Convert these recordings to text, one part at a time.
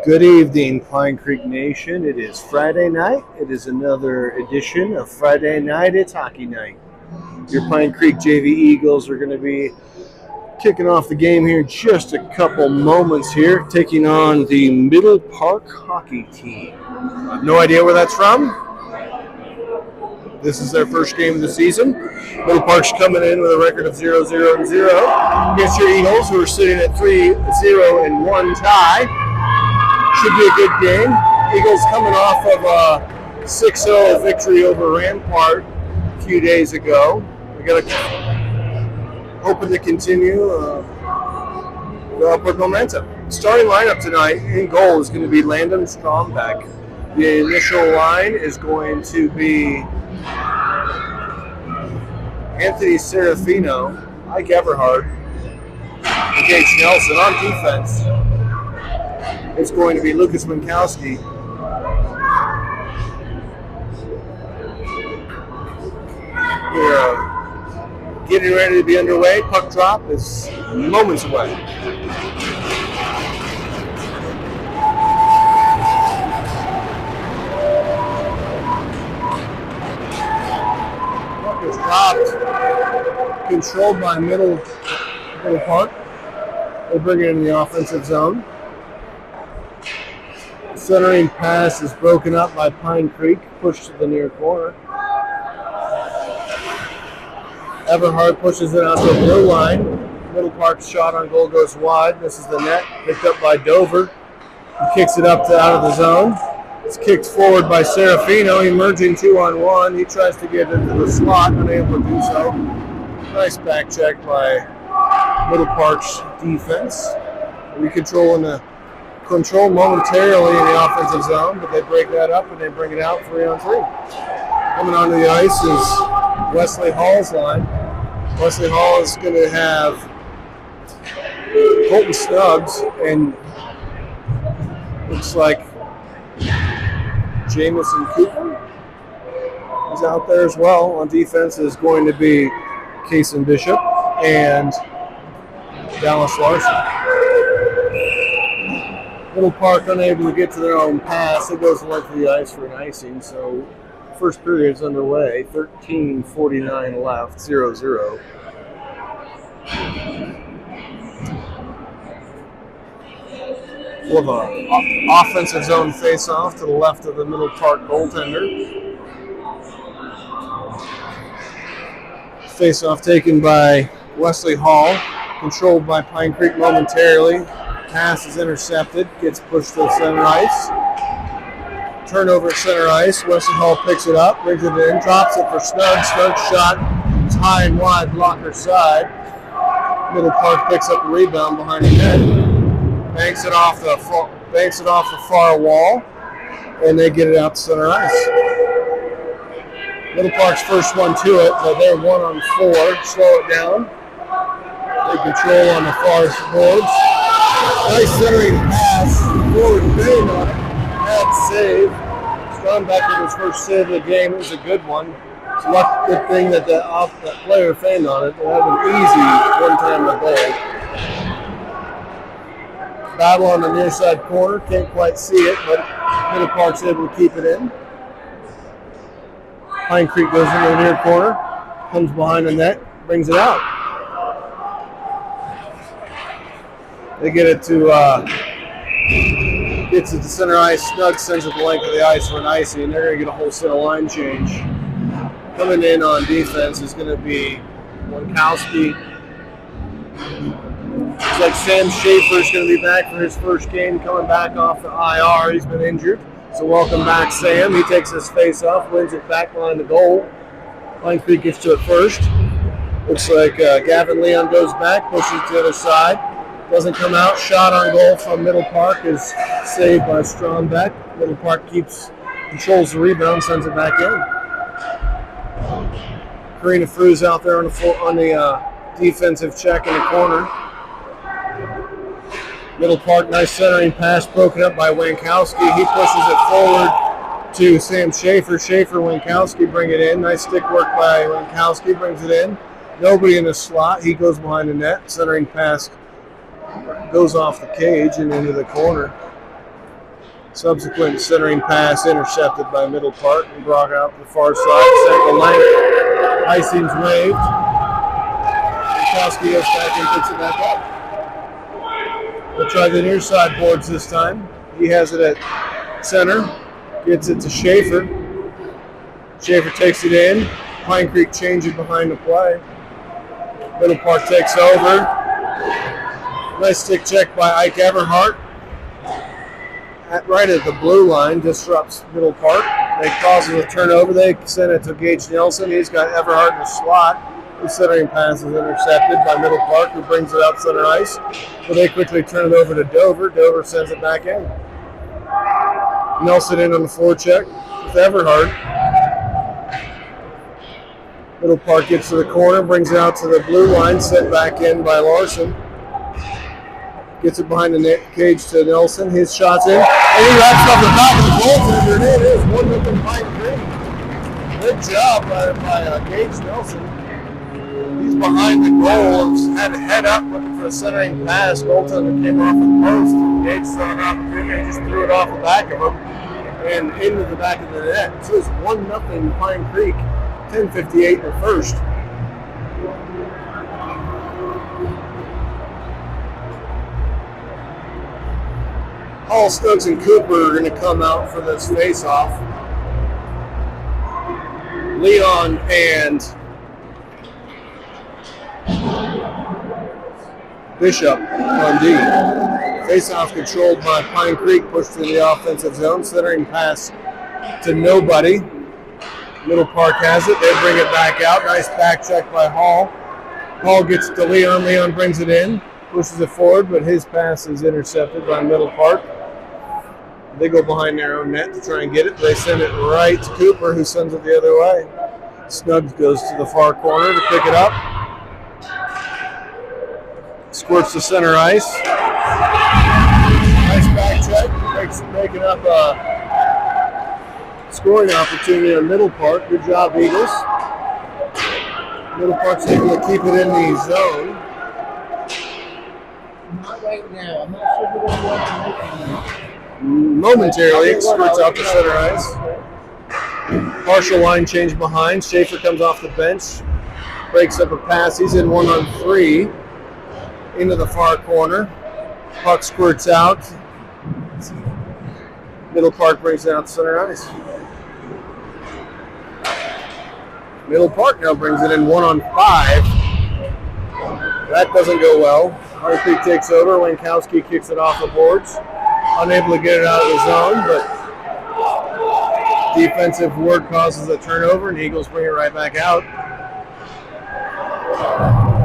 Good evening, Pine Creek Nation. It is Friday night. It is another edition of Friday Night. It's hockey night. Your Pine Creek JV Eagles are going to be kicking off the game here in just a couple moments here, taking on the Middle Park hockey team. No idea where that's from. This is their first game of the season. Middle Park's coming in with a record of 0-0-0 against your Eagles, who are sitting at 3-0-1 tie. Should be a good game. Eagles coming off of a 6-0 victory over Rampart a few days ago. We got hoping to continue the upward momentum. Starting lineup tonight in goal is going to be Landon Strombeck. The initial line is going to be Anthony Serafino, Mike Everhart, and Gates Nelson. On defense, it's going to be Lucas Minkowski. We're getting ready to be underway. Puck drop is moments away. Puck is dropped, controlled by Middle Park. They bring it in the offensive zone. Centering pass is broken up by Pine Creek, pushed to the near corner. Everhart pushes it out to the blue line. Middle Park's shot on goal goes wide. This is the net, picked up by Dover. He kicks it up to out of the zone. It's kicked forward by Serafino, emerging 2-on-1. He tries to get into the slot, unable to do so. Nice back check by Middle Park's defense. Control momentarily in the offensive zone, but they break that up and they bring it out 3-on-3. Coming onto the ice is Wesley Hall's line. Wesley Hall is going to have Colton Snuggs and looks like Jamison Cooper is out there as well. On defense is going to be Kason Bishop and Dallas Larson. Middle Park unable to get to their own pass. It goes the length of the ice for an icing. So first period is underway. 13:49 left, 0-0. We'll have an offensive zone face-off to the left of the Middle Park goaltender. Face-off taken by Wesley Hall, controlled by Pine Creek momentarily. Pass is intercepted, gets pushed to the center ice. Turnover at center ice. Wesley Hall picks it up, brings it in, drops it for Snuggs. Snuggs shot is high and wide, blocker side. Middle Park picks up the rebound behind the net, banks it off the far wall, and they get it out to center ice. Middle Park's first one to it, but they're 1-on-4. Slow it down. They control on the far boards. Nice centering pass. Forward fade on it. Bad save. Strombeck with his first save of the game. It was a good one. It's a good thing that that player feigned on it. They'll have an easy one-time goal. Battle on the near side corner. Can't quite see it, but Middle Park's able to keep it in. Pine Creek goes into the near corner. Comes behind the net. Brings it out. They get it to gets it to center ice. Snuggs sends it the length of the ice for an icing, and they're going to get a whole set of line change. Coming in on defense is going to be Winkowski. Looks like Sam Schaefer is going to be back for his first game, coming back off the IR. He's been injured, so welcome back, Sam. He takes his face off, wins it back behind the goal. Pine Creek gets to it first. Looks like Gavin Leon goes back, pushes to the other side. Doesn't come out. Shot on goal from Middle Park is saved by Strombeck. Middle Park controls the rebound, sends it back in. Karina Frew's out there on the defensive check in the corner. Middle Park, nice centering pass broken up by Winkowski. He pushes it forward to Sam Schaefer. Schaefer, Winkowski bring it in. Nice stick work by Winkowski, brings it in. Nobody in the slot. He goes behind the net. Centering pass goes off the cage and into the corner. Subsequent centering pass intercepted by Middle Park and brought out to the far side. Second length. Icing's waved. Winkowski goes back and picks it back up. We'll try the near side boards this time. He has it at center. Gets it to Schaefer. Schaefer takes it in. Pine Creek changes behind the play. Middle Park takes over. Nice stick check by Ike Everhart. Right at the blue line, disrupts Middle Park. They causes a turnover. They send it to Gage Nelson. He's got Everhart in the slot. The centering pass is intercepted by Middle Park, who brings it out center ice. So they quickly turn it over to Dover. Dover sends it back in. Nelson in on the forecheck with Everhart. Middle Park gets to the corner, brings it out to the blue line, sent back in by Larson. Gets it behind the net cage to Nelson. His shot's in. And he wraps up the back of the goaltender, and it is 1-0 Pine Creek. Good job by Gage Nelson. He's behind the goal, had to head up looking for a centering pass. Goaltender came off the post. Gage saw an opportunity and just threw it off the back of him and into the back of the net. So it's 1-0 Pine Creek. 10:58 in the first. Hall, Stokes, and Cooper are going to come out for this face-off. Leon and Bishop on D. Face-off controlled by Pine Creek, pushed to the offensive zone, centering pass to nobody. Middle Park has it. They bring it back out. Nice back check by Hall. Hall gets it to Leon. Leon brings it in, pushes it forward, but his pass is intercepted by Middle Park. They go behind their own net to try and get it. They send it right to Cooper, who sends it the other way. Snuggs goes to the far corner to pick it up. Squirts to center ice. Nice back check. Making up a scoring opportunity on Middle Park. Good job, Eagles. Middle Park's able to keep it in the zone. Not right now. I'm not sure if we're going to watch it. Momentarily, it squirts out the center ice. Partial line change behind. Schaefer comes off the bench. Breaks up a pass. He's in 1-on-3. Into the far corner. Puck squirts out. Middle Park brings it out to center ice. Middle Park now brings it in 1-on-5. That doesn't go well. Pine Creek takes over. Winkowski kicks it off the boards. Unable to get it out of the zone, but defensive work causes a turnover, and the Eagles bring it right back out.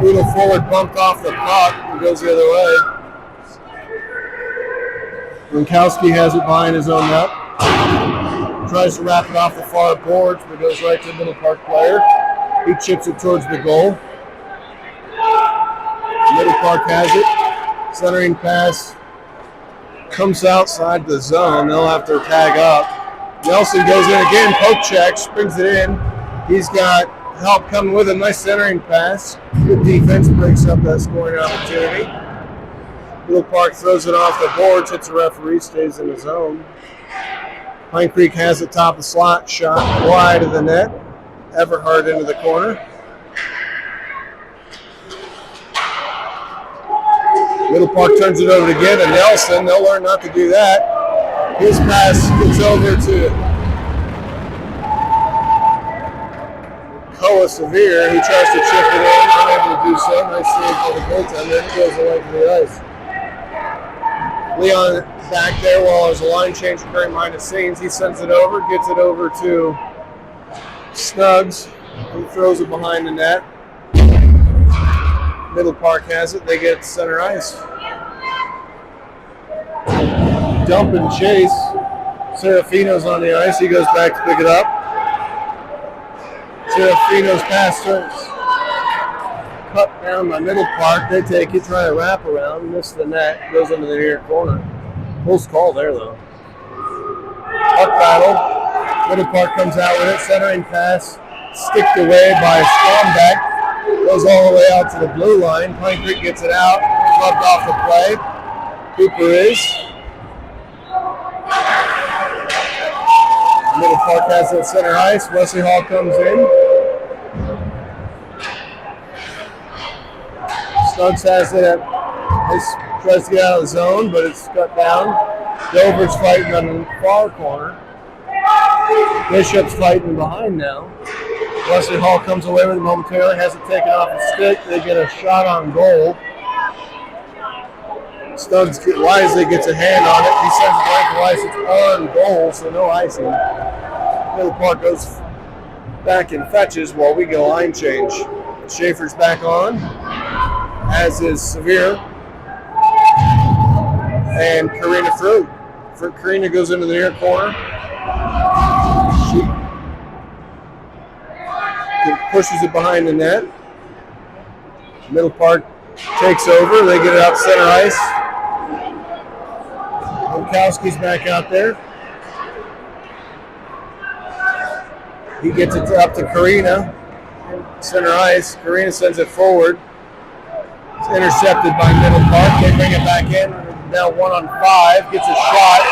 Little forward bumped off the puck and goes the other way. Winkowski has it behind his own net. Tries to wrap it off the far boards, but goes right to the Middle Park player. He chips it towards the goal. Middle Park has it. Centering pass. Comes outside the zone. They'll have to tag up. Nelson goes in again. Poke checks. Brings it in. He's got help coming with a nice centering pass. Good defense. Breaks up that scoring opportunity. Middle Park throws it off the boards. Hits the referee. Stays in the zone. Pine Creek has the top of the slot. Shot wide of the net. Everhart into the corner. Middle Park turns it over again to Nelson. They'll learn not to do that. His pass gets over to Koa Severe. He tries to chip it in, unable to do so. Nice save for the goaltender. It goes away from the ice. Leon back there while there's a line change occurring behind the scenes. He sends it over, gets it over to Snuggs. He throws it behind the net. Middle Park has it. They get it to center ice. Dump and chase. Serafino's on the ice. He goes back to pick it up. Serafino's pass turns. Cut down by Middle Park. They take it, try to wrap around, miss the net, goes into the near corner. Close call there, though. Puck battle. Middle Park comes out with it. Centering pass. Sticked away by Strombeck. Goes all the way out to the blue line. Pine Creek gets it out. Rubbed off the play. Cooper is. Park has it at center ice. Wesley Hall comes in. Snugs has it at tries to get out of the zone, but it's cut down. Dover's fighting on the far corner. Bishop's fighting behind now. Wesley Hall comes away with it momentarily, has it taken off the stick. They get a shot on goal. Snugs wisely gets a hand on it. He sends it right to ice. It's on goal, so no icing. Middle Park goes back and fetches while we go line change. Schaefer's back on, as is Severe. And Karina Fruit. Karina goes into the near corner. She pushes it behind the net. Middle Park takes over. They get it out center ice. Winkowski's back out there. He gets it up to Karina. Center ice. Karina sends it forward. It's intercepted by Middle Park. They bring it back in. Now 1-on-5. Gets a shot.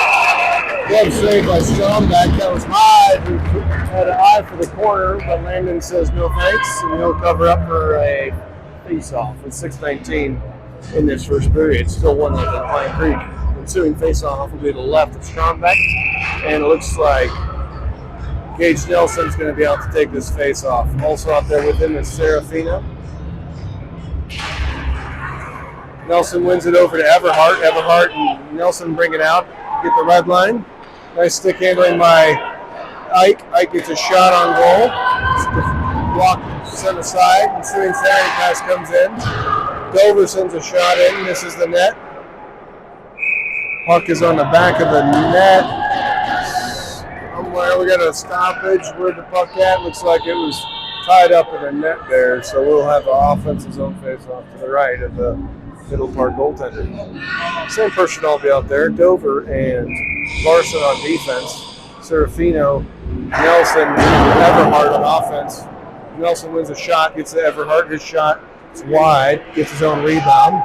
Glove saved by Strombeck. That was high. Had an eye for the corner, but Landon says no thanks, and he'll cover up for a face-off with 6:19 in this first period. Still 1-0 Pine Creek. Ensuing face-off will be to the left of Strombeck, and it looks like Gage Nelson's going to be out to take this face-off. Also out there with him is Serafino. Nelson wins it over to Everhart. Everhart and Nelson bring it out, get the red line. Nice stick handling by Ike. Ike gets a shot on goal. Block sent aside. Ensuing Saturday pass comes in. Dover sends a shot in, misses the net. Puck is on the back of the net. Somewhere we got a stoppage. Where'd the puck at? Looks like it was tied up in the net there. So we'll have an offensive zone face-off to the right of the Middle Park goaltender. Same personnel will be out there. Dover and Larson on defense. Serafino, Nelson, and Everhart on offense. Nelson wins a shot, gets to Everhart. His shot is wide, gets his own rebound.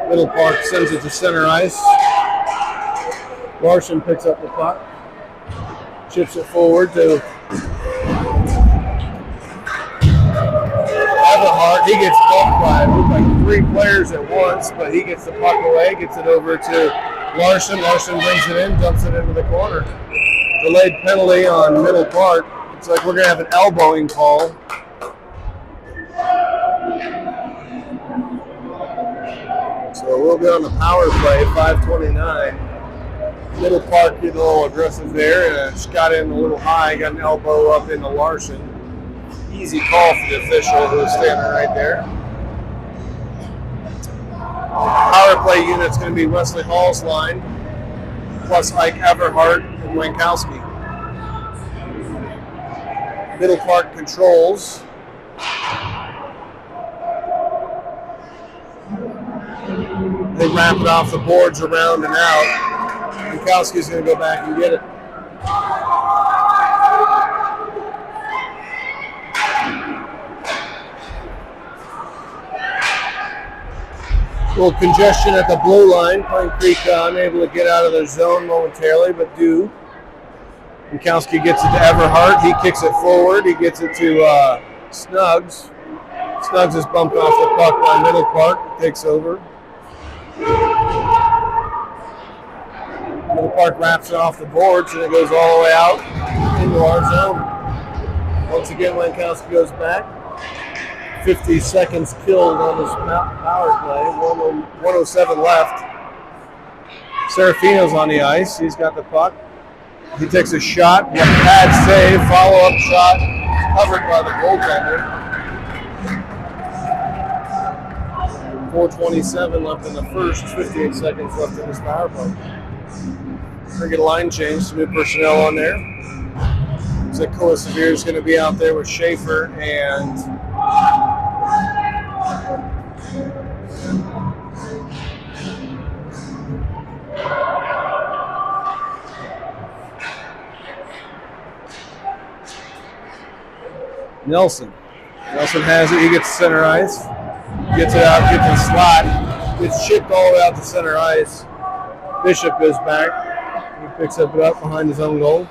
Middle Park sends it to center ice. Larson picks up the puck, chips it forward to Everhart. He gets bumped by like 3 players at once, but he gets the puck away, gets it over to Larson. Larson brings it in, dumps it into the corner. Delayed penalty on Middle Park. It's like we're going to have an elbowing call. So we'll be on the power play, 5:29. Middle Park getting a little aggressive there, and just got in a little high, got an elbow up into Larson. Easy call for the official who was standing right there. Power play unit's going to be Wesley Hall's line, plus Ike Everhart and Winkowski. Middle Park controls. They wrap it off the boards around and out. Winkowski's going to go back and get it. A little congestion at the blue line. Pine Creek unable to get out of their zone momentarily, but do. Winkowski gets it to Everhart. He kicks it forward. He gets it to Snugs. Snugs is bumped off the puck by Middle Park. Takes over. Middle Park wraps it off the boards, and it goes all the way out into our zone. Once again, Winkowski goes back. 50 seconds killed on this power play. 107 left. Serafino's on the ice. He's got the puck. He takes a shot. Bad save. Follow-up shot. Covered by the goaltender. 4:27 left in the first. 58 seconds left in this power play. We're going to get a line change. Some new personnel on there. Zakoa Severe is going to be out there with Schaefer and Nelson. Nelson has it. He gets center ice. Gets it out. Gets a slot. Gets shipped all the way out to center ice. Bishop goes back. He picks it up behind his own goal.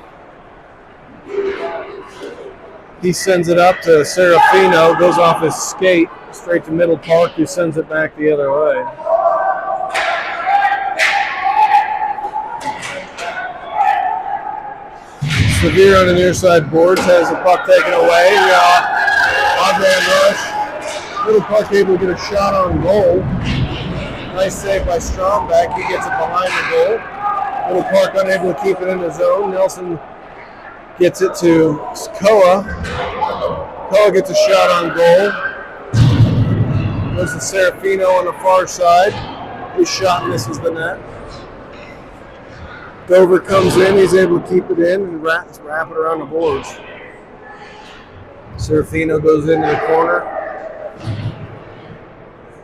He sends it up to Serafino, goes off his skate straight to Middle Park, who sends it back the other way. Severe on the near side boards has the puck taken away. Andre Rush. Middle Park able to get a shot on goal. Nice save by Strombeck. He gets it behind the goal. Middle Park unable to keep it in the zone. Nelson gets it to Koa. Koa gets a shot on goal. Goes to Serafino on the far side. His shot misses the net. Dover comes in. He's able to keep it in and wrap it around the boards. Serafino goes into the corner.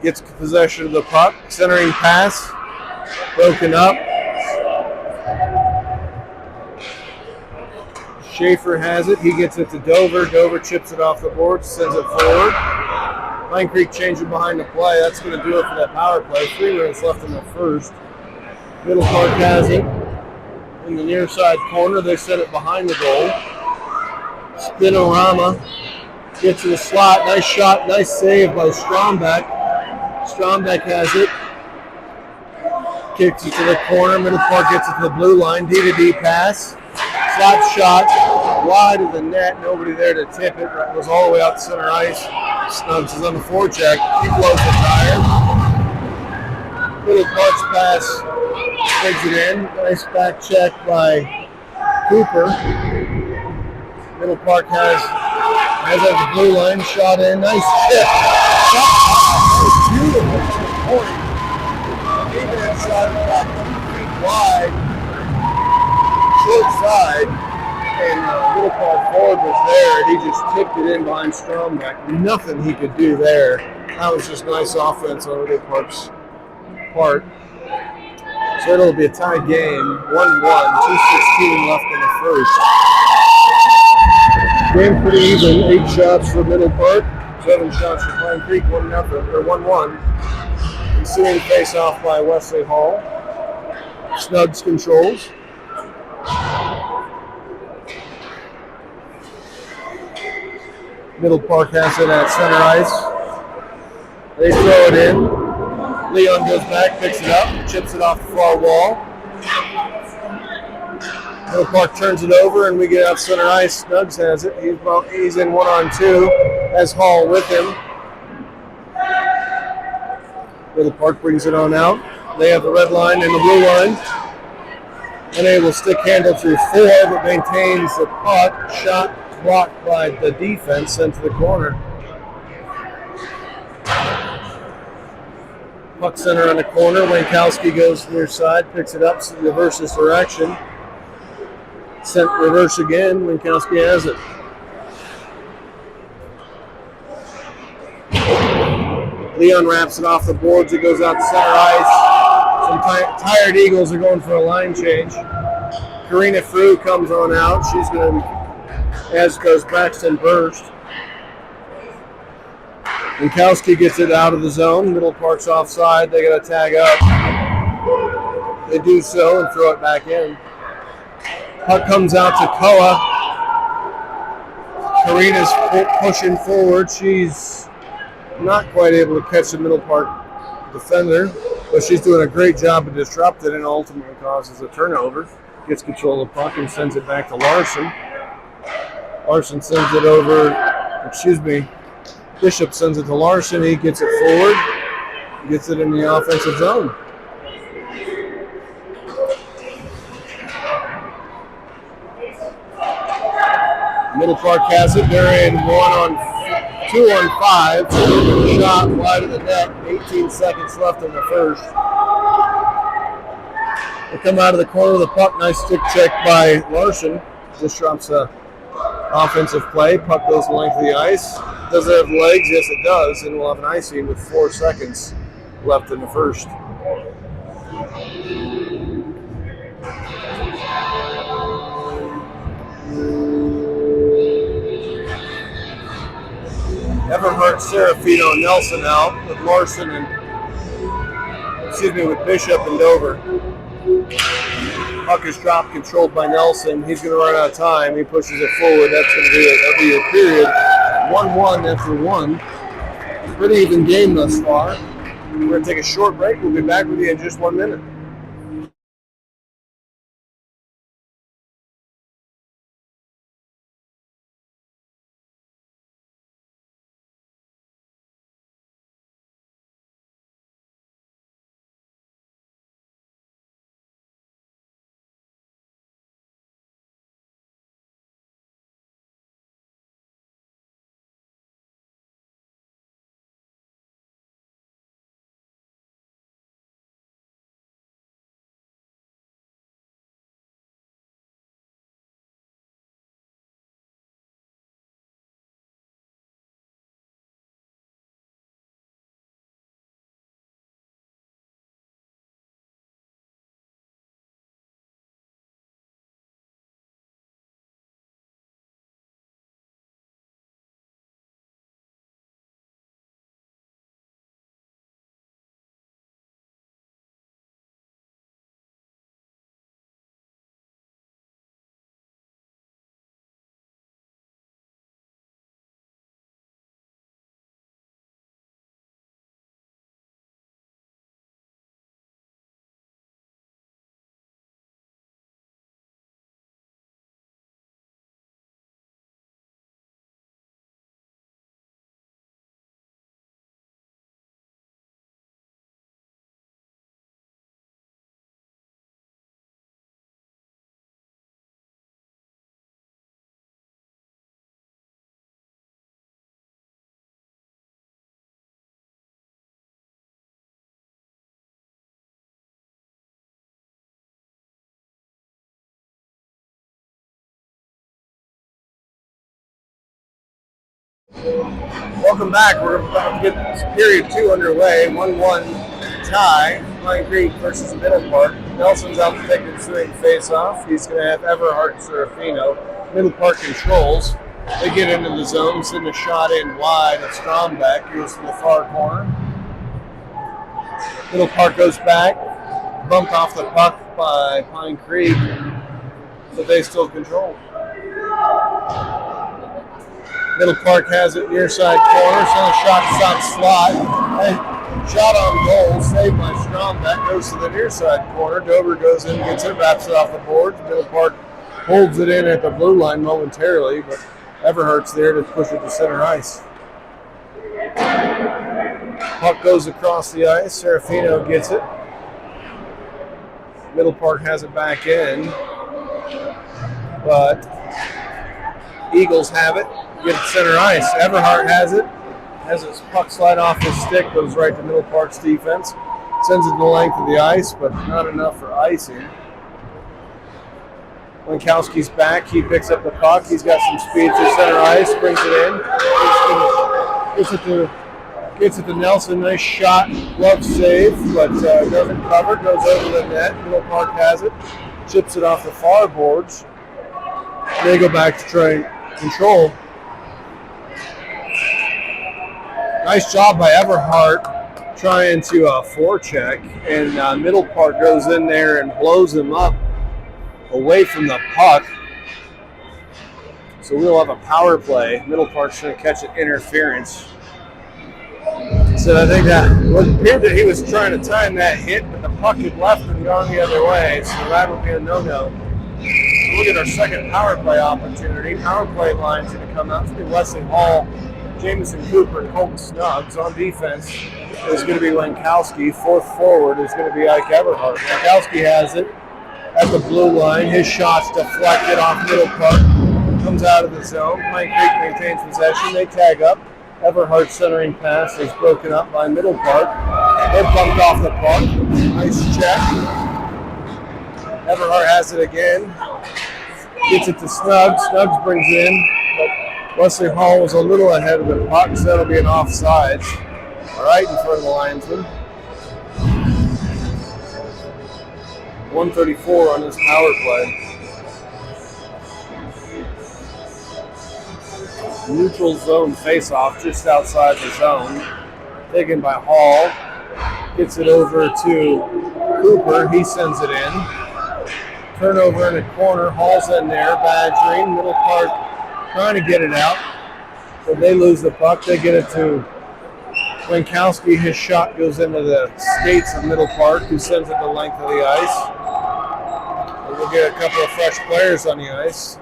Gets possession of the puck. Centering pass. Broken up. Schaefer has it. He gets it to Dover. Dover chips it off the board, sends it forward. Pine Creek changing behind the play. That's going to do it for that power play. 3 minutes left in the first. Middle Park has it. In the near side corner, they set it behind the goal. Spinorama gets to the slot. Nice shot, nice save by Strombeck. Strombeck has it. Kicks it to the corner. Middle Park gets it to the blue line. D-to-D pass. Slap shot wide of the net. Nobody there to tip it. It goes all the way out to center ice. Snugs is on the forecheck. He blows the tire. Middle Park's pass takes it in. Nice back check by Cooper. Middle Park has at the blue line. Shot in. Nice chip. Beautiful point. Even that shot about 2 feet wide. Short side, and Middle Park forward was there, and he just tipped it in behind Strombeck. Nothing he could do there. That was just nice offense on Middle Park's part. So it'll be a tied game, 1-1, 2:16 left in the first. Game pretty even, 8 shots for Middle Park, 7 shots for Pine Creek, 1-1. Ensuing face-off by Wesley Hall. Snugs controls. Middle Park has it at center ice. They throw it in. Leon goes back, picks it up, chips it off the far wall. Middle Park turns it over, and we get out center ice. Snugs has it. He's in 1-on-2. Has Hall with him. Middle Park brings it on out. They have the red line and the blue line. Unable to stick handle through 4, but maintains the puck. Shot blocked by the defense, sent to the corner. Puck center on the corner. Wankowski goes near side, picks it up, reverses direction. Sent reverse again. Wankowski has it. Leon wraps it off the boards. It goes out to center ice. Some tired Eagles are going for a line change. Karina Frew comes on out. She's going to, as goes Braxton Burst. Wankowski gets it out of the zone. Middle Park's offside. They got to tag up. They do so and throw it back in. Puck comes out to Koa. Karina's pushing forward. She's not quite able to catch the Middle Park defender, but she's doing a great job of disrupting and ultimately causes a turnover. Gets control of the puck and sends it back to Larson. Larson sends it over, Bishop sends it to Larson. He gets it forward, gets it in the offensive zone. Middle Park has it. They're in 2-on-5. Shot wide of the net. 18 seconds left in the first. They come out of the corner of the puck. Nice stick check by Larson. Disrupts a offensive play. Puck goes the length of the ice. Does it have legs? Yes, it does. And we'll have an icing with 4 seconds left in the first. Everhart, Serafino, and Nelson out with Larson and, with Bishop and Dover. Puck is dropped, controlled by Nelson. He's going to run out of time. He pushes it forward. That's going to be it. That'll be a period. 1-1 after 1. Pretty even game thus far. We're going to take a short break. We'll be back with you in just 1 minute. Welcome back. We're about to get period 2 underway. 1-1 tie. Pine Creek versus Middle Park. Nelson's out to take the swing face-off. He's going to have Everhart and Serafino. Middle Park controls. They get into the zone, send a shot in wide. A Strombeck goes to the far corner. Middle Park goes back. Bumped off the puck by Pine Creek, but they still control. Middle Park has it near side corner. Send a shot, stop slot. And shot on goal, saved by Strombeck. Goes to the near side corner. Dober goes in, gets it, wraps it off the boards. Middle Park holds it in at the blue line momentarily, but Everhart's there to push it to center ice. Puck goes across the ice. Serafino gets it. Middle Park has it back in, but Eagles have it. Get it center ice. Everhart has it. Has his puck slide off his stick, goes right to Middle Park's defense. Sends it the length of the ice, but not enough for icing. Lankowski's back. He picks up the puck. He's got some speed to center ice. Brings it in. Gets it to Nelson. Nice shot. Glove save, but doesn't cover. Goes over the net. Middle Park has it. Chips it off the far boards. They go back to try and control. Nice job by Everhart trying to forecheck, and Middle Park goes in there and blows him up away from the puck. So we'll have a power play. Middle Park's going to catch an interference. So I think that it appeared that he was trying to time that hit, but the puck had left and gone the other way, so that would be a no-no. Look at our second power play opportunity. Power play line's going to come out. It's going to be Wesley Hall, Jamison Cooper, and Colton Snuggs. On defense is going to be Lankowski. Fourth forward is going to be Ike Everhart. Lankowski has it at the blue line. His shot's deflected off Middle Park. Comes out of the zone. Pine Creek maintains possession. They tag up. Everhart's centering pass is broken up by Middle Park. They're bumped off the puck. Nice check. Everhart has it again. Gets it to Snuggs. Snuggs brings it in, but Wesley Hall was a little ahead of the puck, so that'll be an offsides. Right in front of the linesman. 1:34 on this power play. Neutral zone face-off just outside the zone. Taken by Hall. Gets it over to Cooper. He sends it in. Turnover in the corner. Hall's in there, badgering. Middle Park trying to get it out. But they lose the puck. They get it to Winkowski. His shot goes into the skates of Middle Park, who sends it the length of the ice. And we'll get a couple of fresh players on the ice.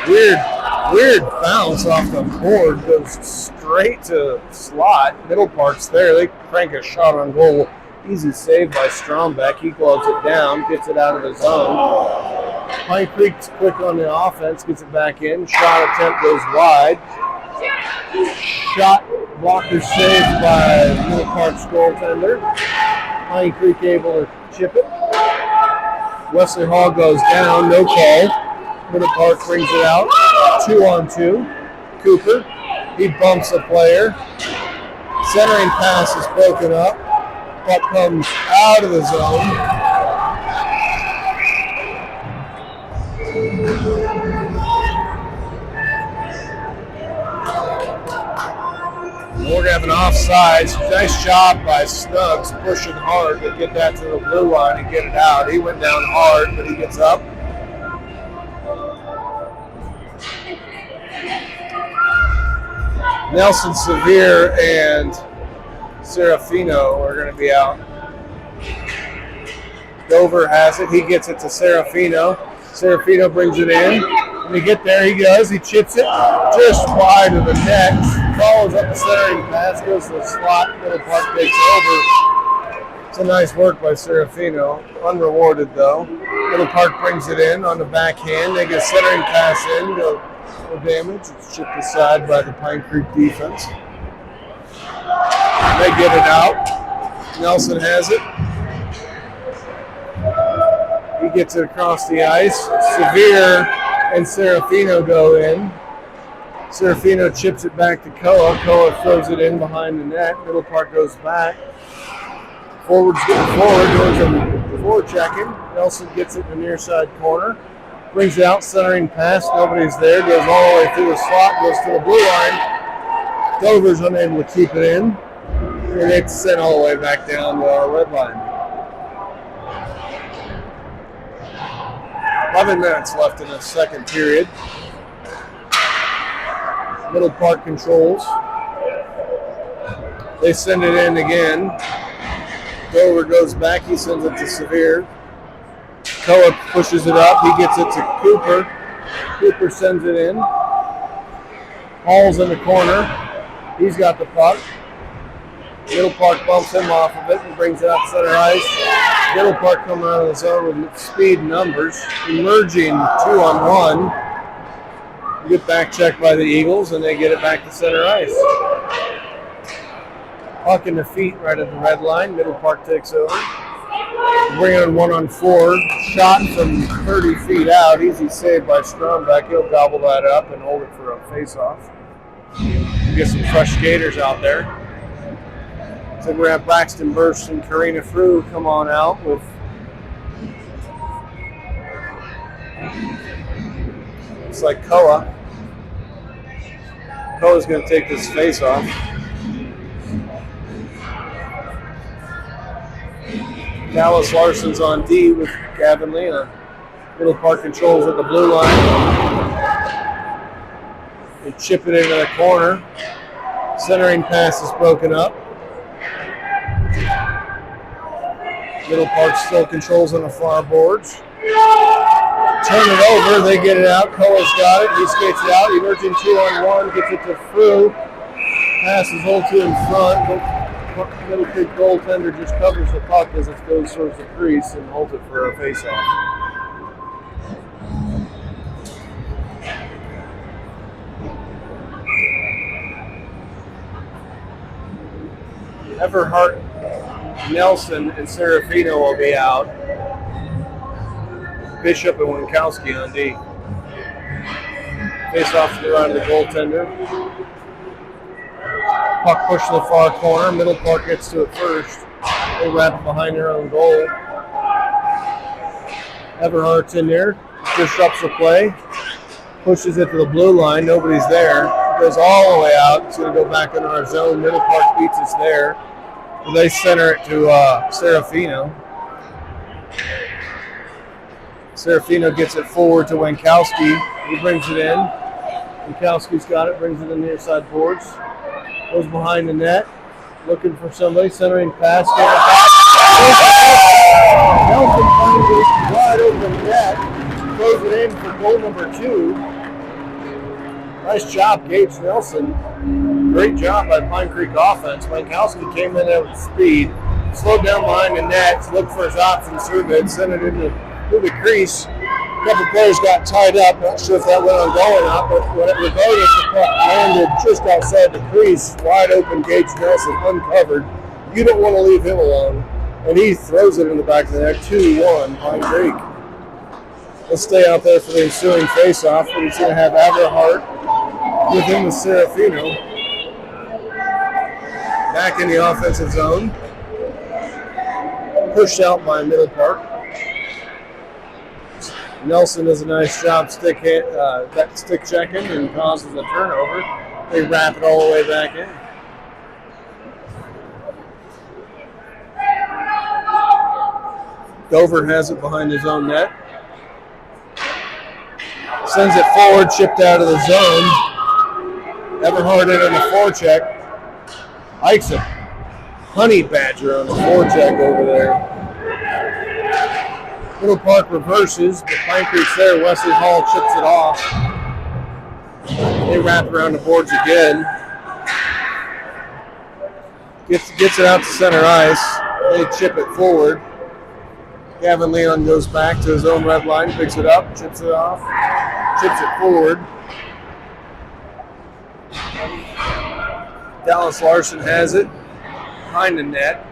Weird bounce off the board, goes straight to slot. Middle Park's there. They crank a shot on goal. Easy save by Strombeck. He gloves it down, gets it out of the zone. Pine Creek's quick on the offense, gets it back in. Shot attempt goes wide. Shot blocker saved by Middle Park's goaltender. Pine Creek able to chip it. Wesley Hall goes down, no call. Middle Park brings it out. 2-on-2. Cooper. He bumps a player. Centering pass is broken up. Puck comes out of the zone. We're going to have an offsides. Nice job by Snugs pushing hard to get that to the blue line and get it out. He went down hard, but he gets up. Nelson Sevier and Serafino are going to be out. Dover has it. He gets it to Serafino. Serafino brings it in. When he get there, he goes. He chips it just wide of the net. Follows up the centering pass. Goes to the slot. Middle Park takes over. It's a nice work by Serafino. Unrewarded, though. Middle Park brings it in on the backhand. They get a centering pass in. No damage. It's chipped aside by the Pine Creek defense. They get it out. Nelson has it. He gets it across the ice. Sevier and Serafino go in. Serafino chips it back to Koa. Koa throws it in behind the net. Middle Park goes back. Forward's getting forward. Goes in forward checking. Nelson gets it in the near side corner. Brings it out, centering pass. Nobody's there. Goes all the way through the slot. Goes to the blue line. Dover's unable to keep it in. And it's sent all the way back down to our red line. 11 minutes left in the second period. Middle Park controls. They send it in again. Dover goes back. He sends it to Sevier. Koa pushes it up. He gets it to Cooper. Cooper sends it in. Hall's in the corner. He's got the puck. Middle Park bumps him off of it and brings it out to center ice. Middle Park coming out of the zone with speed and numbers. Emerging 2-on-1. Get back checked by the Eagles, and they get it back to center ice. Puck in the feet right at the red line. Middle Park takes over. Bring on 1-on-4. Shot from 30 feet out. Easy save by Strombeck. He'll gobble that up and hold it for a face-off. Get some fresh skaters out there. So we're going to have Braxton Burst and Karina Frew come on out with it's like Koa. Koa's going to take this face off. Dallas Larson's on D with Gavin Lena. Middle Park controls at the blue line. They chip it into the corner. Centering pass is broken up. Middle Park still controls on the far boards. Turn it over. They get it out. Koa's got it. He skates it out. Emerging 2-on-1. Gets it to Frew. Passes 0-2 in front. But Middle Creek goaltender just covers the puck as it goes towards the crease and holds it for a face-off. Everhart, Nelson, and Serafino will be out. Bishop and Winkowski on D. Face off to the right of the goaltender. Puck pushed to the far corner. Middle Park gets to it first. They wrap it behind their own goal. Everhart's in there. Disrupts the play. Pushes it to the blue line. Nobody's there. Goes all the way out. It's going to go back into our zone. Middle Park beats us there. They center it to Serafino. Serafino gets it forward to Wankowski. He brings it in. Wankowski's got it, brings it in the near side boards. Goes behind the net, looking for somebody, centering pass. Nelson finds it wide open net. Throws it in for goal number 2. Nice job, Gage Nelson. Great job by Pine Creek offense. Wankowski came in at speed, slowed down behind the net, looked for his option, served it, sent it into the crease. A couple players got tied up. Not sure if that went on goal or not, but regardless, the puck landed just outside the crease. Wide open, Gage Nelson uncovered. You don't want to leave him alone. And he throws it in the back of the net. 2-1, Pine Creek. Let's stay out there for the ensuing face-off, but he's going to have Everhart within the Serafino. Back in the offensive zone. Pushed out by Middle Park. Nelson does a nice job stick checking and causes a turnover. They wrap it all the way back in. Dover has it behind his own net. Sends it forward, chipped out of the zone. Everhart in on the forecheck. Hikes it. Honey Badger on the forecheck over there. Middle Park reverses, but Pine Creek's there. Wesley Hall chips it off. They wrap around the boards again. Gets it out to center ice. They chip it forward. Gavin Leon goes back to his own red line, picks it up, chips it off, chips it forward. Dallas Larson has it behind the net.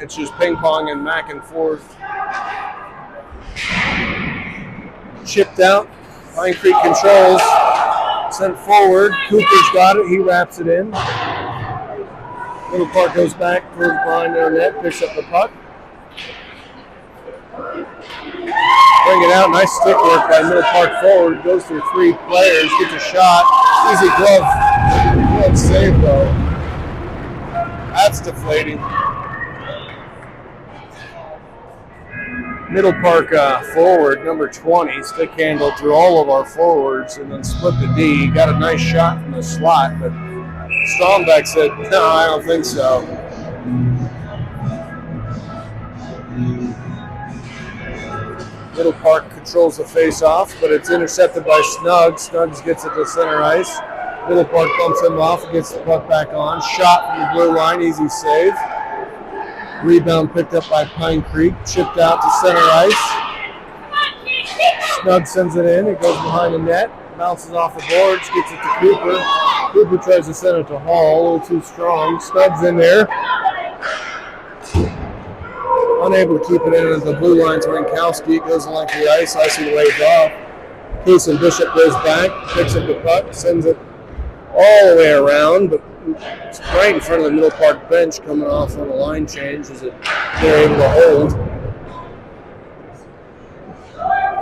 It's just ping-ponging back and forth. Chipped out. Pine Creek controls. Sent forward. Cooper's got it. He wraps it in. Middle Park goes back towards behind their net. Picks up the puck. Bring it out. Nice stick work by Middle Park forward. Goes through 3 players. Gets a shot. Easy glove save though. That's deflating. Middle Park forward, number 20, stick handled through all of our forwards and then split the D. Got a nice shot from the slot, but Strombeck said, no, I don't think so. Middle Park controls the face-off, but it's intercepted by Snuggs. Snuggs gets it to center ice. Middle Park bumps him off and gets the puck back on. Shot from the blue line, easy save. Rebound picked up by Pine Creek, chipped out to center ice. Snug sends it in, it goes behind the net, bounces off the boards, gets it to Cooper. Cooper tries to send it to Hall, a little too strong. Snug's in there. Unable to keep it in at the blue line to Rinkowski. It goes along the ice, icing waved off. Case and Bishop goes back, picks up the puck, sends it all the way around, but it's right in front of the Middle Park bench coming off on a line change as they're able to hold.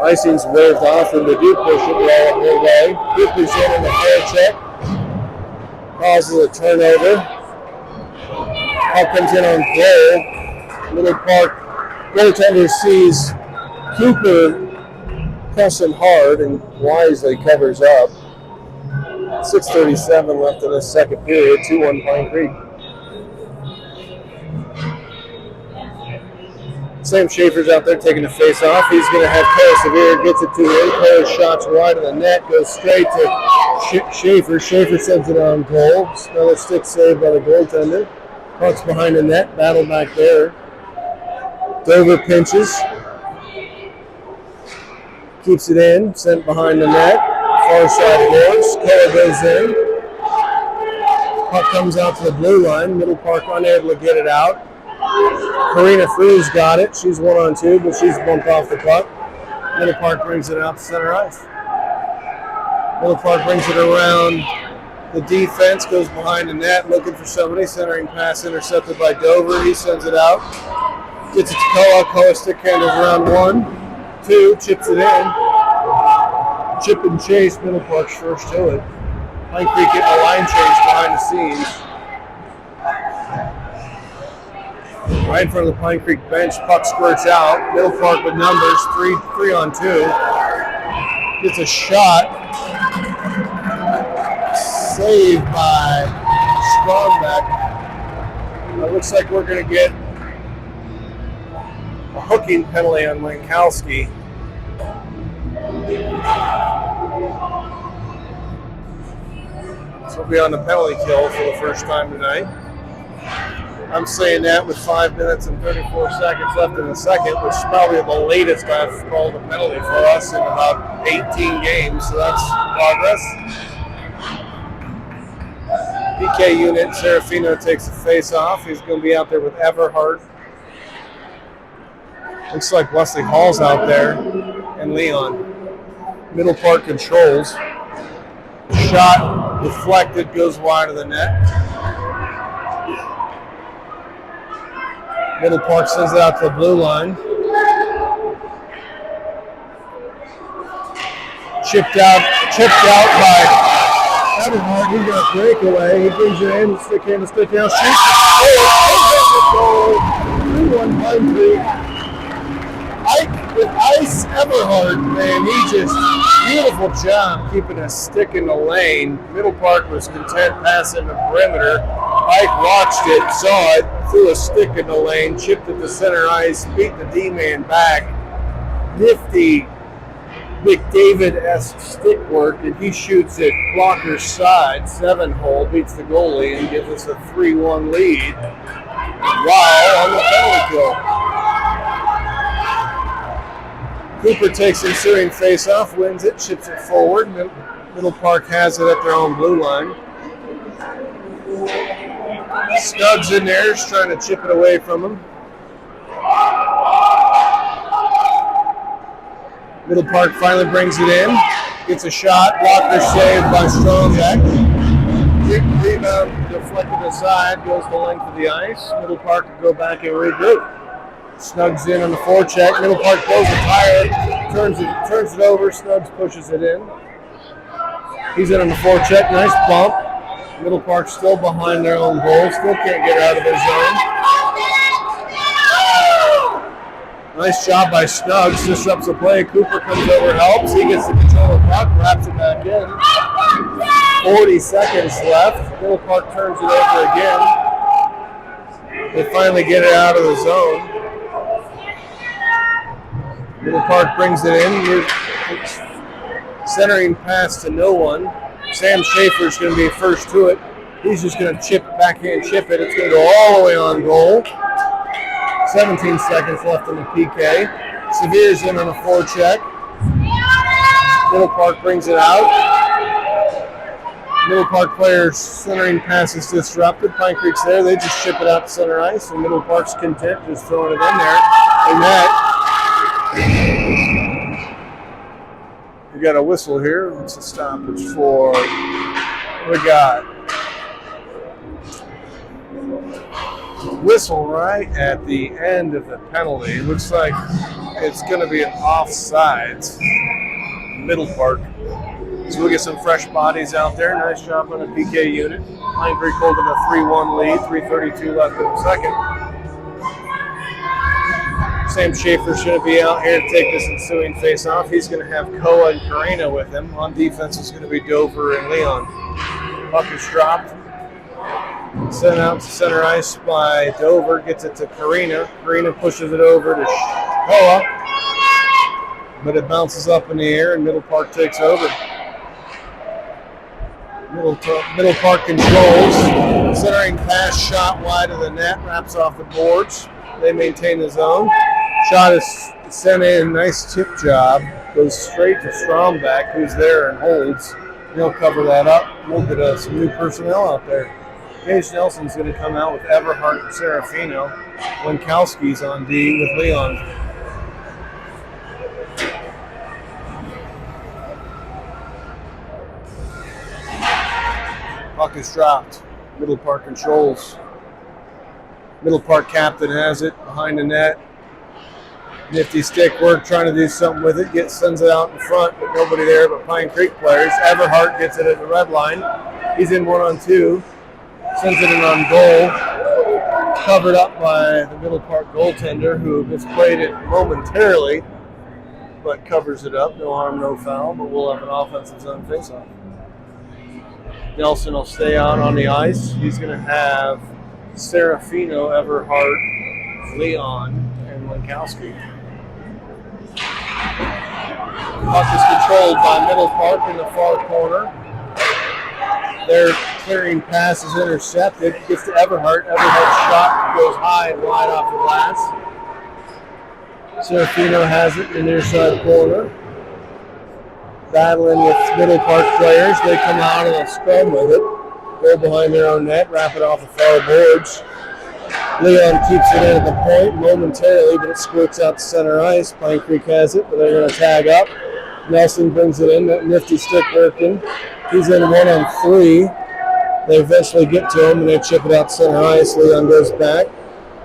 Icing's waved off and they do push it all the whole way. Cooper's in on the fair check. Causes a turnover. Puck comes in on goal. Middle Park goaltender sees Cooper press him hard and wisely covers up. 6:37 left in the second period, 2-1 Pine Creek. Sam Schaefer's out there taking the face off. He's going to have Cole Severe, gets it to him. Cole shots wide of the net, goes straight to Schaefer. Schaefer sends it on goal. Another stick save by the goaltender. Puck's behind the net, battle back there. Dover pinches. Keeps it in, sent behind the net. Far side boards. Koa goes in. Puck comes out to the blue line. Middle Park unable to get it out. Karina Frews got it. She's 1-on-2, but she's bumped off the puck. Middle Park brings it out to center ice. Middle Park brings it around the defense, goes behind the net, looking for somebody. Centering pass intercepted by Dover. He sends it out. Gets it to Koa. Koa stick handles around 1, 2, chips it in. Chip and chase, Middle Park's first to it. Pine Creek getting a line change behind the scenes. Right in front of the Pine Creek bench, puck squirts out. Middle Park with numbers, three on two. Gets a shot. Saved by Strombeck. It looks like we're going to get a hooking penalty on Lankowski. So we'll be on the penalty kill for the first time tonight. I'm saying that with 5 minutes and 34 seconds left in the second, which is probably the latest I've called a penalty for us in about 18 games, so that's progress. PK unit, Serafino takes the face off. He's going to be out there with Everhart. Looks like Wesley Hall's out there and Leon. Middle Park controls. Shot deflected, goes wide of the net. Middle Park sends it out to the blue line. Chipped out by Everhart. He got a breakaway. He brings it in, stick in, stick down, shoots. Goal. 3-1 Pine Creek. With Ice Everhart, man, he just, beautiful job keeping a stick in the lane. Middle Park was content passing the perimeter. Ike watched it, saw it, threw a stick in the lane, chipped it to center ice, beat the D-man back. Nifty McDavid-esque stick work, and he shoots it blocker's side, 7-hole, beats the goalie, and gives us a 3-1 lead. Wow, on the penalty kill. Cooper takes ensuing face-off, wins it, chips it forward. Middle Park has it at their own blue line. Snug's in there, just trying to chip it away from him. Middle Park finally brings it in, gets a shot, blocker saved by Strombeck. Rebound deflected aside, goes the length of the ice. Middle Park can go back and regroup. Snugs in on the forecheck. Middle Park blows a tire, turns it over. Snugs pushes it in. He's in on the forecheck. Nice bump. Middle Park still behind their own goal. Still can't get out of their zone. Nice job by Snugs. Disrupts the play. Cooper comes over, helps. He gets the control of the puck, wraps it back in. 40 seconds left. Middle Park turns it over again. They finally get it out of the zone. Middle Park brings it in. Centering pass to no one. Sam Schaefer's going to be first to it. He's just going to backhand chip it. It's going to go all the way on goal. 17 seconds left in the PK. Severe's in on a forecheck. Middle Park brings it out. Middle Park players centering pass is disrupted. Pine Creek's there. They just chip it out to center ice, and Middle Park's content just throwing it in there. And that. We got a whistle here. It's a stoppage for we got whistle right at the end of the penalty. It looks like it's going to be an offsides. Middle Park. So we'll get some fresh bodies out there. Nice job on the PK unit. Pine Creek holding a 3-1 lead. 3:32 left in the second. Sam Schaefer's going to be out here to take this ensuing face-off. He's going to have Koa and Karina with him. On defense is going to be Dover and Leon. Puck is dropped. Sent out to center ice by Dover. Gets it to Karina. Karina pushes it over to Koa. But it bounces up in the air and Middle Park takes over. Middle Park controls. Centering pass shot wide of the net. Wraps off the boards. They maintain the zone. Shot is sent in. Nice tip job. Goes straight to Strombeck, who's there and holds. He'll cover that up. We'll get some new personnel out there. Gage Nelson's going to come out with Everhart and Serafino. Lankowski's on D with Leon. Puck is dropped. Middle Park controls. Middle Park captain has it behind the net. Nifty stick work, trying to do something with it. Sends it out in front, but nobody there but Pine Creek players. Everhart gets it at the red line. He's in 1-on-2. Sends it in on goal. Covered up by the Middle Park goaltender, who misplayed it momentarily, but covers it up. No harm, no foul, but we'll have an offensive zone faceoff. Nelson will stay out on the ice. He's going to have Serafino, Everhart, Leon, and Lankowski. Puck is controlled by Middle Park in the far corner. Their clearing pass is intercepted. Gets to Everhart. Everhart's shot goes high and wide off the glass. Serafino has it in their side corner. Battling with Middle Park players. They come out and scrum with it. Go behind their own net. Wrap it off the far boards. Leon keeps it in at the point momentarily, but it squirts out to center ice. Pine Creek has it, but they're going to tag up. Nelson brings it in. That nifty stick working. He's in 1-on-3. They eventually get to him, and they chip it out to center ice. Leon goes back,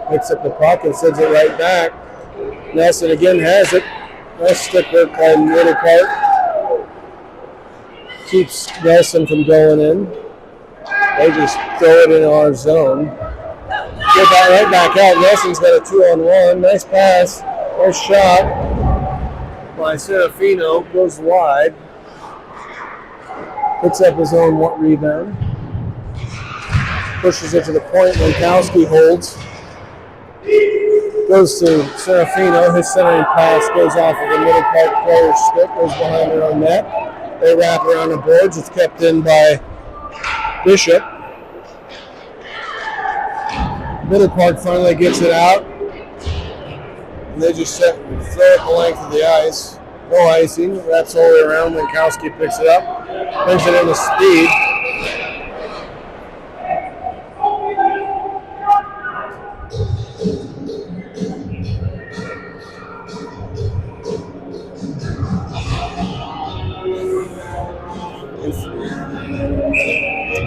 picks up the puck, and sends it right back. Nelson again has it. Nice stick work by Middle Park. Keeps Nelson from going in. They just throw it into our zone. Get that right back out. Nelson's got a 2-on-1. Nice pass. Nice shot by Serafino. Goes wide. Picks up his own rebound. Pushes it to the point. Lankowski holds. Goes to Serafino. His centering pass goes off of the Middle Park player's stick. Goes behind their own net. They wrap around the boards. It's kept in by Bishop. Middle Park finally gets it out. And they just throw it the length of the ice. No icing. Wraps all the way around. Lankowski picks it up. Brings it into speed.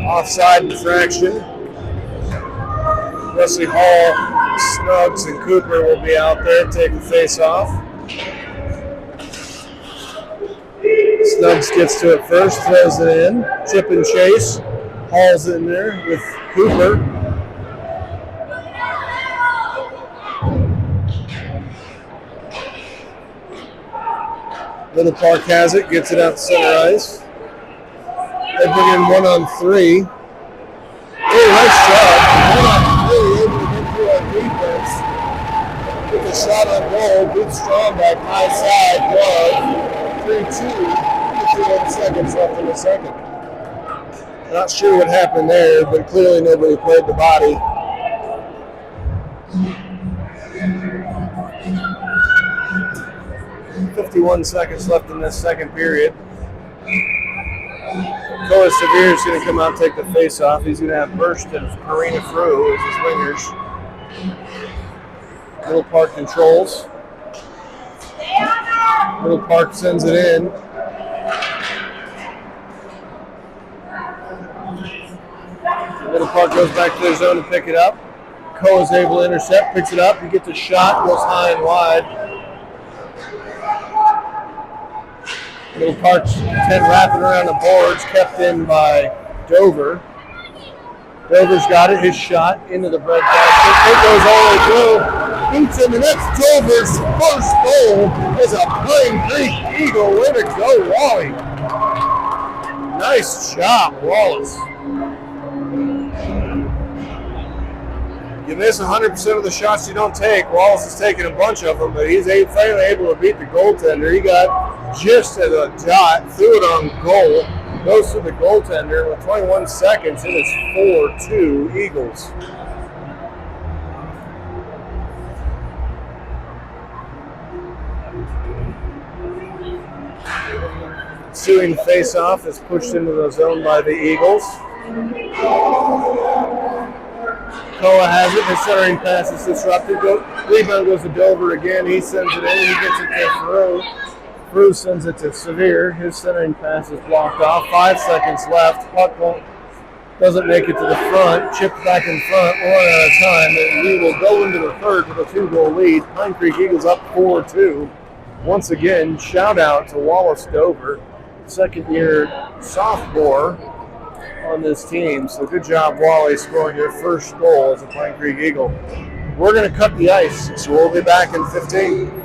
Offside infraction. Wesley Hall, Snuggs, and Cooper will be out there taking face off. Snuggs gets to it first, throws it in. Chip and chase. Hall's in there with Cooper. Middle Park has it, gets it out to center ice. They bring in 1-on-3. Oh, nice shot. 1-on-3, able to get through our defense. With a shot on goal, good strong back, high side, glove. 3-2, 51 seconds left in the second. Not sure what happened there, but clearly nobody played the body. .51 seconds left in this second period. Koa Severe is going to come out and take the face-off. He's going to have Burst and Karina Frew as his wingers. Middle Park controls. Middle Park sends it in. Middle Park goes back to their zone to pick it up. Koa is able to intercept, picks it up. He gets a shot, goes high and wide. Middle Park's 10 wrapping around the boards, kept in by Dover. Dover's got it, his shot into the bread basket. It goes all the way through. Beats in the next. Dover's first goal is a Pine Creek Eagle. Way to go, Wally. Nice job, Wallace. You miss 100% of the shots you don't take. Wallace is taking a bunch of them, but he's finally able to beat the goaltender. He got just at a dot, threw it on goal, goes to the goaltender. With 21 seconds, it is 4-2 Eagles. Ensuing face-off is pushed into the zone by the Eagles. Koa has it. His centering pass is disrupted. Rebound goes to Dover again. He sends it in. He gets it to Frew. Frew sends it to Severe. His centering pass is blocked off. 5 seconds left. Puck doesn't make it to the front. Chipped back in front. We're running out of time. And we will go into the third with a 2-goal lead. Pine Creek Eagles up 4-2. Once again, shout out to Wallace Dover, second-year sophomore on this team. So good job, Wally, scoring your first goal as a Pine Creek Eagle. We're going to cut the ice, so we'll be back in 15.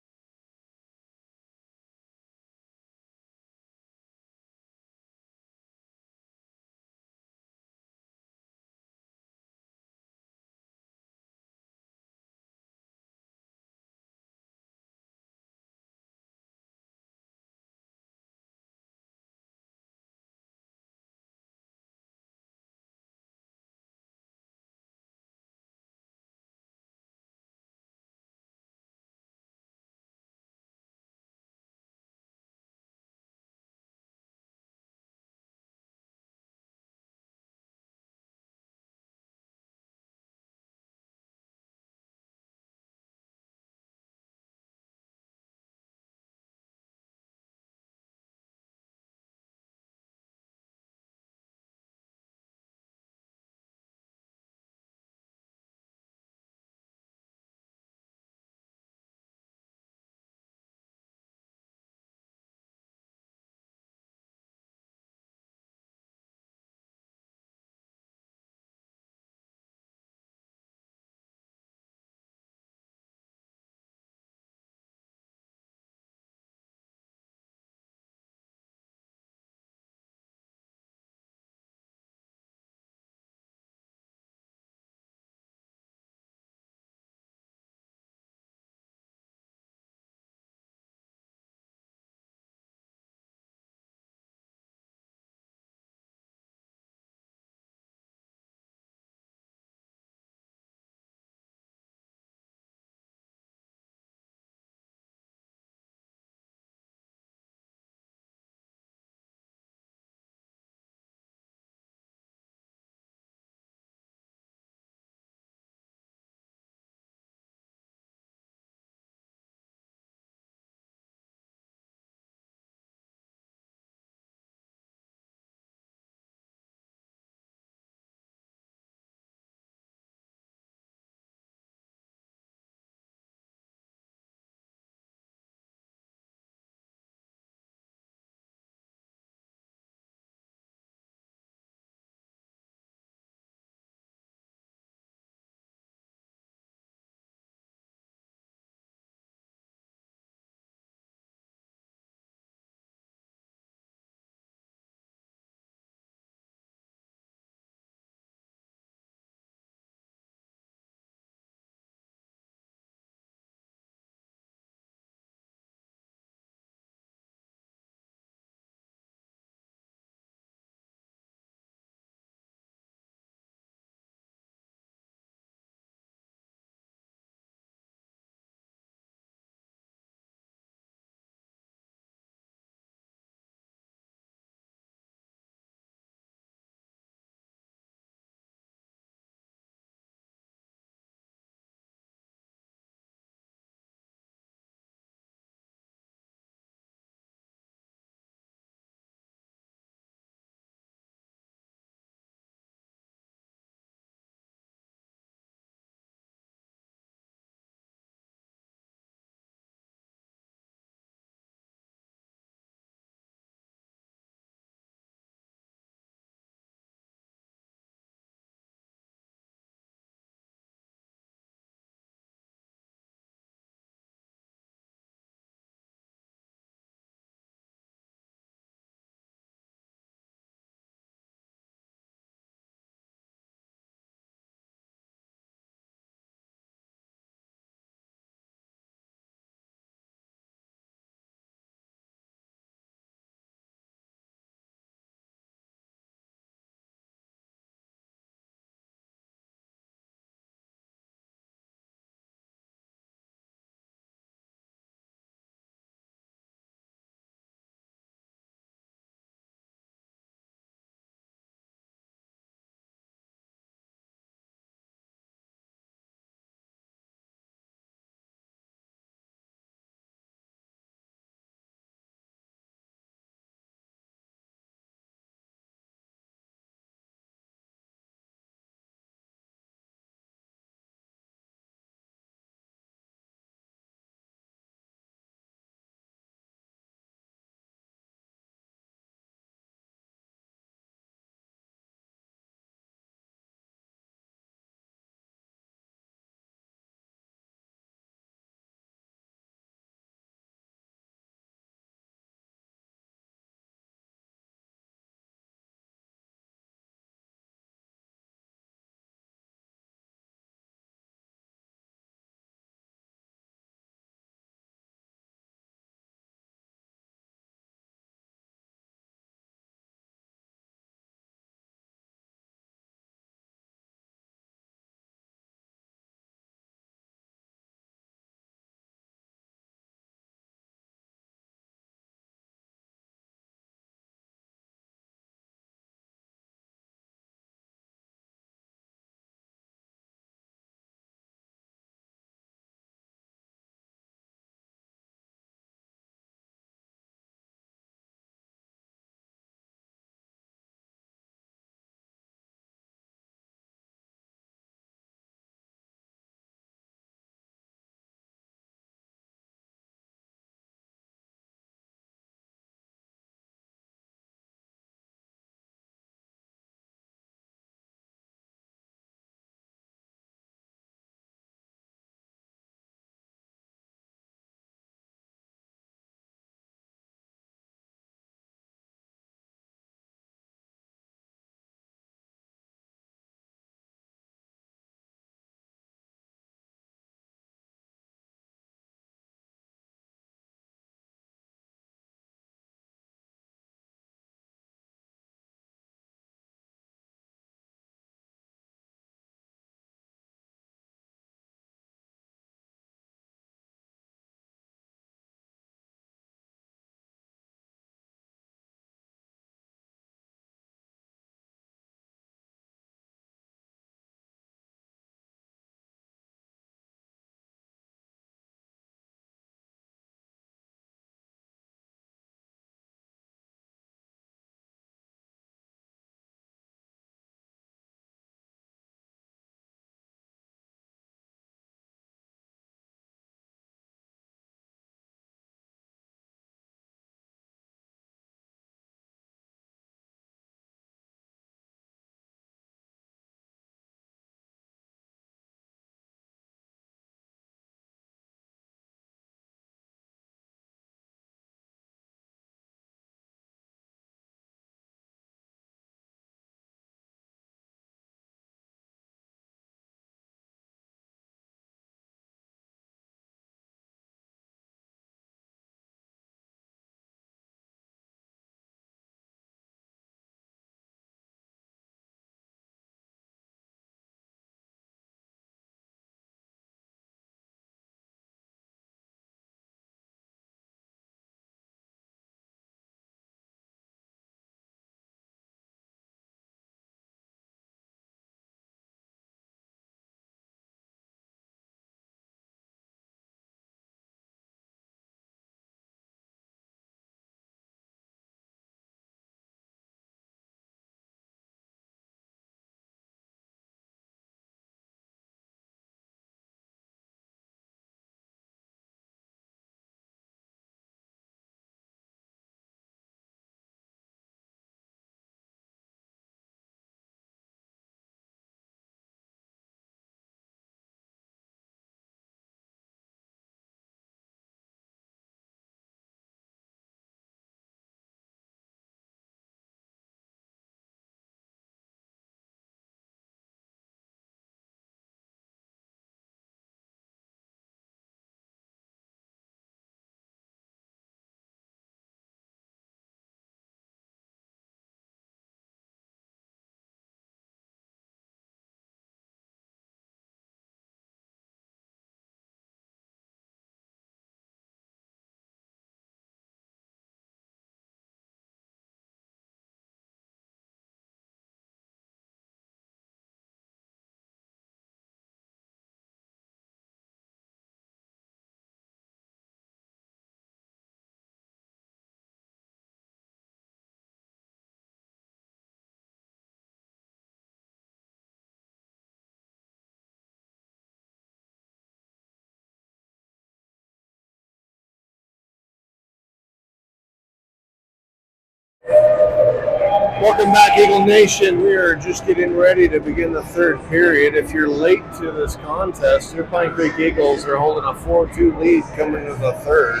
Welcome back, Eagle Nation. We are just getting ready to begin the third period. If you're late to this contest, your Pine Creek Eagles are holding a 4-2 lead coming into the third.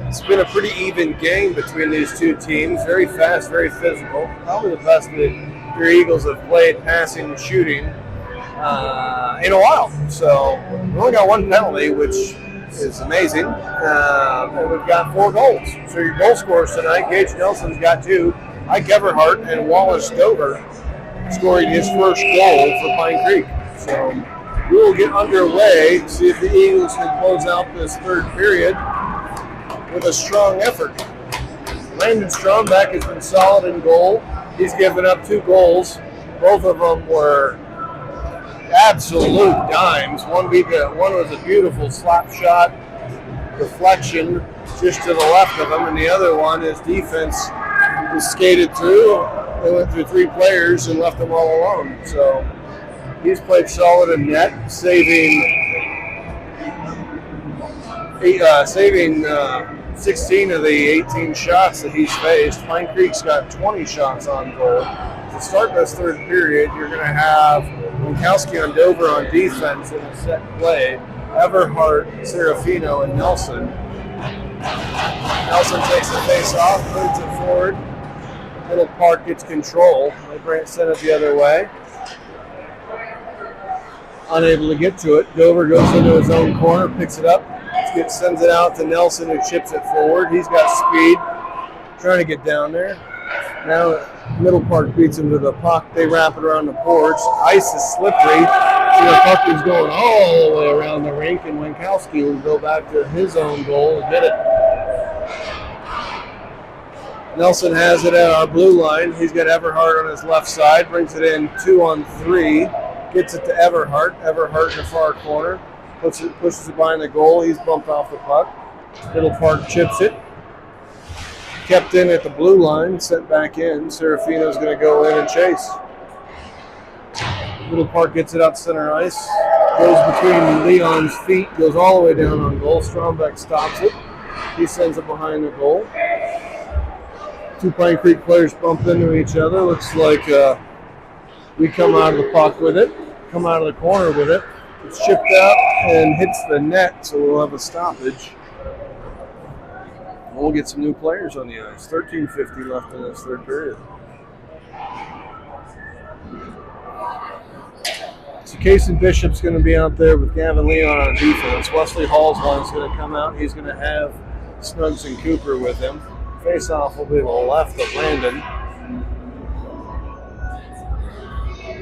It's been a pretty even game between these two teams. Very fast, very physical. Probably the best that your Eagles have played passing and shooting in a while. So we only got one penalty, which is amazing. And we've got 4 goals. So your goal scorers tonight, Gage Nelson's got 2. Ike Everhart and Wallace Dover scoring his first goal for Pine Creek. So we will get underway, see if the Eagles can close out this third period with a strong effort. Landon Strombeck has been solid in goal. He's given up 2 goals. Both of them were absolute dimes. One was a beautiful slap shot deflection just to the left of him, and the other one, his defense was skated through. They went through 3 players and left them all alone. So he's played solid in net, saving 16 of the 18 shots that he's faced. Pine Creek's got 20 shots on goal. To start this third period, you're going to have Winkowski on Dover on defense in a set play. Everhart, Serafino, and Nelson. Nelson takes the face off, moves it forward. Middle Park gets control. Grant sent it the other way. Unable to get to it. Dover goes into his own corner, picks it up, sends it out to Nelson, who chips it forward. He's got speed, trying to get down there. Now Middle Park beats him to the puck. They wrap it around the boards. Ice is slippery. So the puck is going all the way around the rink, and Winkowski will go back to his own goal and get it. Nelson has it at our blue line. He's got Everhart on his left side. Brings it in 2-on-3. Gets it to Everhart. Everhart in the far corner. Pushes it behind the goal. He's bumped off the puck. Middle Park chips it. Kept in at the blue line. Sent back in. Serafino's going to go in and chase. Middle Park gets it out center ice. Goes between Leon's feet. Goes all the way down on goal. Strombeck stops it. He sends it behind the goal. 2 Pine Creek players bump into each other. Looks like we come out of the puck with it. Come out of the corner with it. It's chipped out and hits the net, so we'll have a stoppage. We'll get some new players on the ice. 13:50 left in this third period. So Casey Bishop's going to be out there with Gavin Leon on defense. Wesley Hall's line's going to come out. He's going to have Snuggs and Cooper with him. Face-off will be to the left of Landon.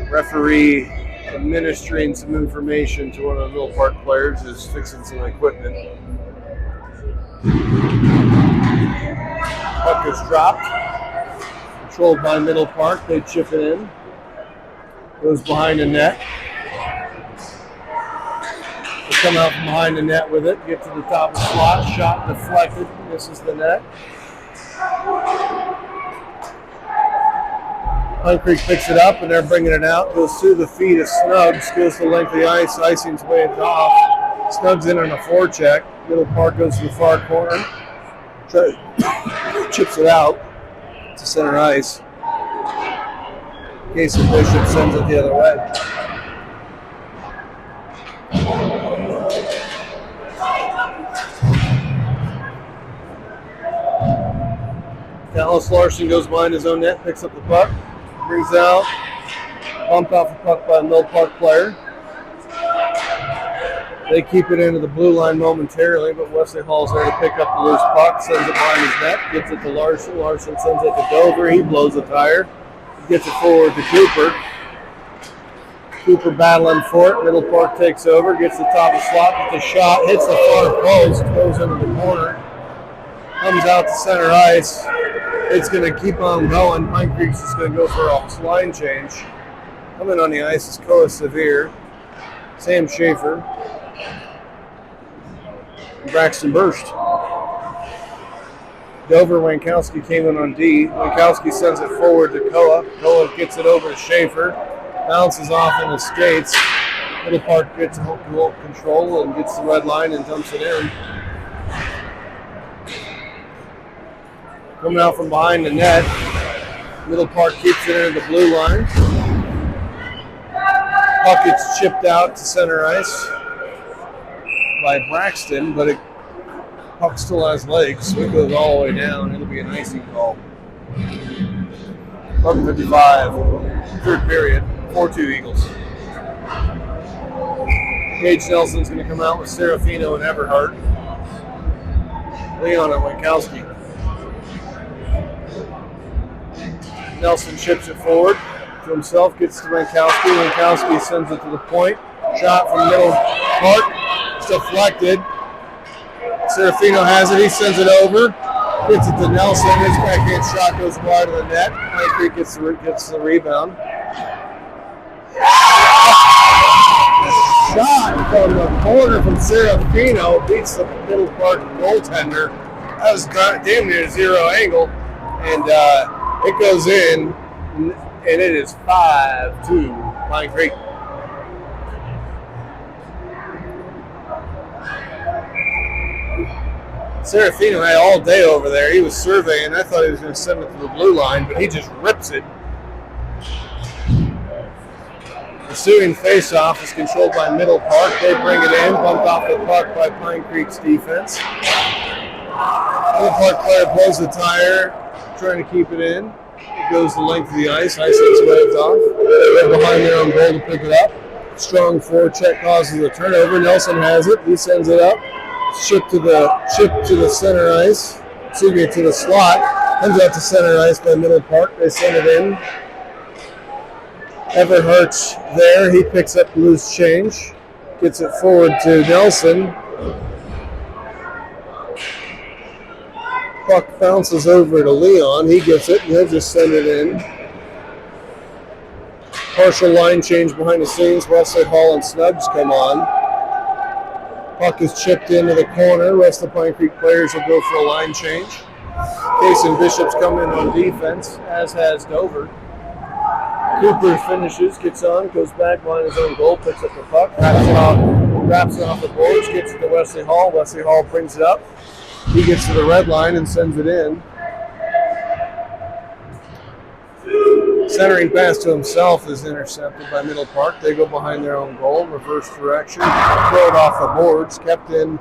Referee administering some information to one of the Middle Park players who's fixing some equipment. Puck is dropped. Controlled by Middle Park. They chip it in. Goes behind the net. They come out from behind the net with it. Get to the top of the slot. Shot deflected. Misses the net. Pine Creek picks it up and they're bringing it out. Goes through the feet of Snuggs. Goes to the length of the ice. Icing's waved off. Snuggs in on a forecheck. Middle Park goes to the far corner. Chips it out to center ice. Casey Bishop sends it the other way. Dallas Larson goes behind his own net, picks up the puck, brings it out, bumped off the puck by a Middle Park player. They keep it into the blue line momentarily, but Wesley Hall's there to pick up the loose puck, sends it behind his net, gets it to Larson. Larson sends it to Dover. He blows the tire, gets it forward to Cooper. Cooper battling for it. Middle Park takes over, gets the top of the slot, gets the shot, hits the far post, goes into the corner, comes out to center ice. It's going to keep on going. Pine Creek's just going to go for a line change. Coming on the ice is Koa Severe, Sam Schaefer, and Braxton Burst. Dover Winkowski came in on D. Winkowski sends it forward to Koa. Koa gets it over to Schaefer. Bounces off in the skates. Middle Park gets control and gets the red line and dumps it in. Coming out from behind the net Middle Park keeps it into the blue line. Puck gets chipped out to center ice by Braxton, but puck still has legs, so it goes all the way down. It'll be an icing call. 11:55, third period, 4-2 Eagles. Gage Nelson's going to come out with Serafino and Everhart. Leon and Winkowski. Nelson chips it forward to himself, gets to Winkowski. Winkowski sends it to the point. Shot from middle part. It's deflected. Serafino has it. He sends it over. Gets it to Nelson. His backhand shot goes wide of the net. Pine Creek gets the rebound. Shot from the corner from Serafino beats the Middle Park goaltender. That was damn near a zero angle. And it goes in, and it is 5-2 Pine Creek. Serafino had all day over there. He was surveying. I thought he was going to send it to the blue line, but he just rips it. The ensuing face-off is controlled by Middle Park. They bring it in, bumped off the puck by Pine Creek's defense. Middle Park player blows the tire, trying to keep it in. It goes the length of the ice. Ice gets waved off. They're behind their own goal to pick it up. Strong forecheck causes a turnover. Nelson has it. He sends it up. Chip to the center ice. Excuse me, to the slot. Comes out to center ice by Middle Park. They send it in. Everhart's there. He picks up loose change. Gets it forward to Nelson. Puck bounces over to Leon. He gets it, and he'll just send it in. Partial line change behind the scenes. Wesley Hall and Snubbs come on. Puck is chipped into the corner. Rest of the Pine Creek players will go for a line change. Case and Bishop's come in on defense, as has Dover. Cooper finishes, gets on, goes back behind his own goal, picks up the puck, wraps it off the boards, gets it to Wesley Hall. Wesley Hall brings it up. He gets to the red line and sends it in. Centering pass to himself is intercepted by Middle Park. They go behind their own goal, reverse direction, throw it off the boards, kept in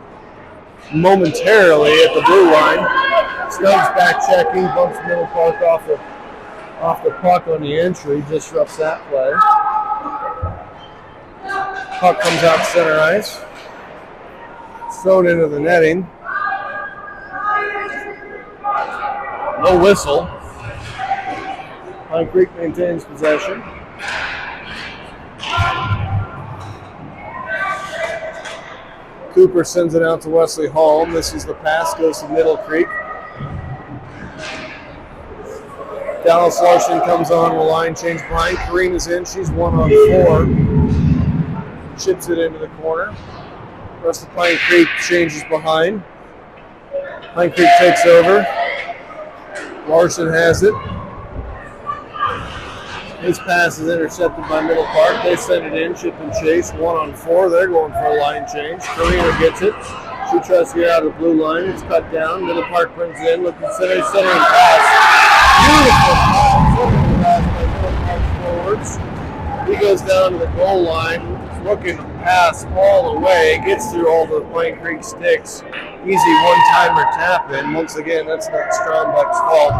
momentarily at the blue line. Stubbs back checking, bumps Middle Park off the puck on the entry, disrupts that play. Puck comes out center ice. It's thrown into the netting. No whistle. Pine Creek maintains possession. Cooper sends it out to Wesley Hall. Misses the pass, goes to Middle Creek. Dallas Larson comes on with a line change behind. Karina's in. She's 1-on-4. Chips it into the corner. Rest of Pine Creek changes behind. Pine Creek takes over. Larson has it. His pass is intercepted by Middle Park. They send it in, chip and chase, 1-on-4. They're going for a line change. Karina gets it. She tries to get out of the blue line. It's cut down. Middle Park brings it in, looking centering pass. Beautiful pass by Middle Park forwards. He goes down to the goal line. He's looking to pass all the way. Gets through all the Pine Creek sticks. Easy one-timer tap in. Once again, that's not Strombuck's fault.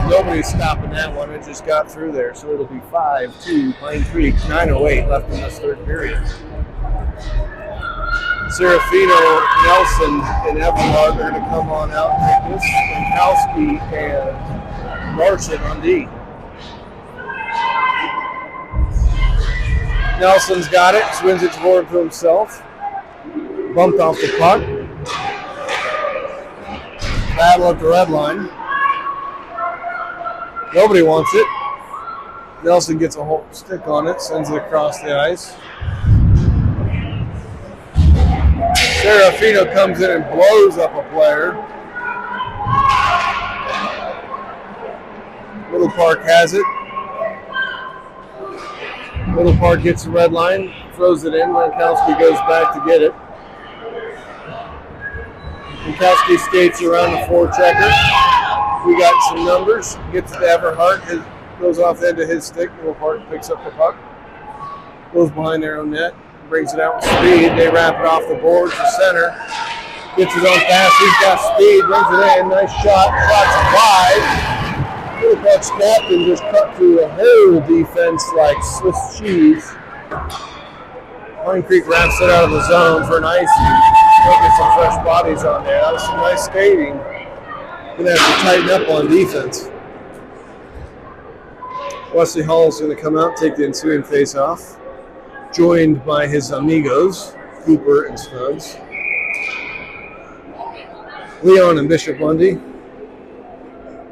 Nobody's stopping that one. It just got through there. So it'll be 5-2 Pine Creek. 9:08 left in this third period. Serafino, Nelson, and Everhart are going to come on out and take this. Winkowski and Larson on D. Nelson's got it. Swings it forward to himself. Bumped off the puck. Battle at the red line. Nobody wants it. Nelson gets a whole stick on it, sends it across the ice. Serafino comes in and blows up a player. Middle Park has it. Middle Park gets the red line, throws it in. Winkowski goes back to get it. Winkowski skates around the forechecker. We got some numbers. Gets to Everhart. goes off the end of his stick. Middle Park picks up the puck, goes behind their own net, brings it out with speed. They wrap it off the board to center. Gets his own pass. He's got speed, brings it in. Nice shot. Shots wide. Middle Park's captain just cut through a whole defense like Swiss cheese. Pine Creek wraps it out of the zone for an icing. Get some fresh bodies on there. That was some nice skating. Gonna have to tighten up on defense. Wesley Hall is going to come out, take the ensuing face-off, joined by his amigos, Cooper and Snugs. Leon and Bishop Lundy.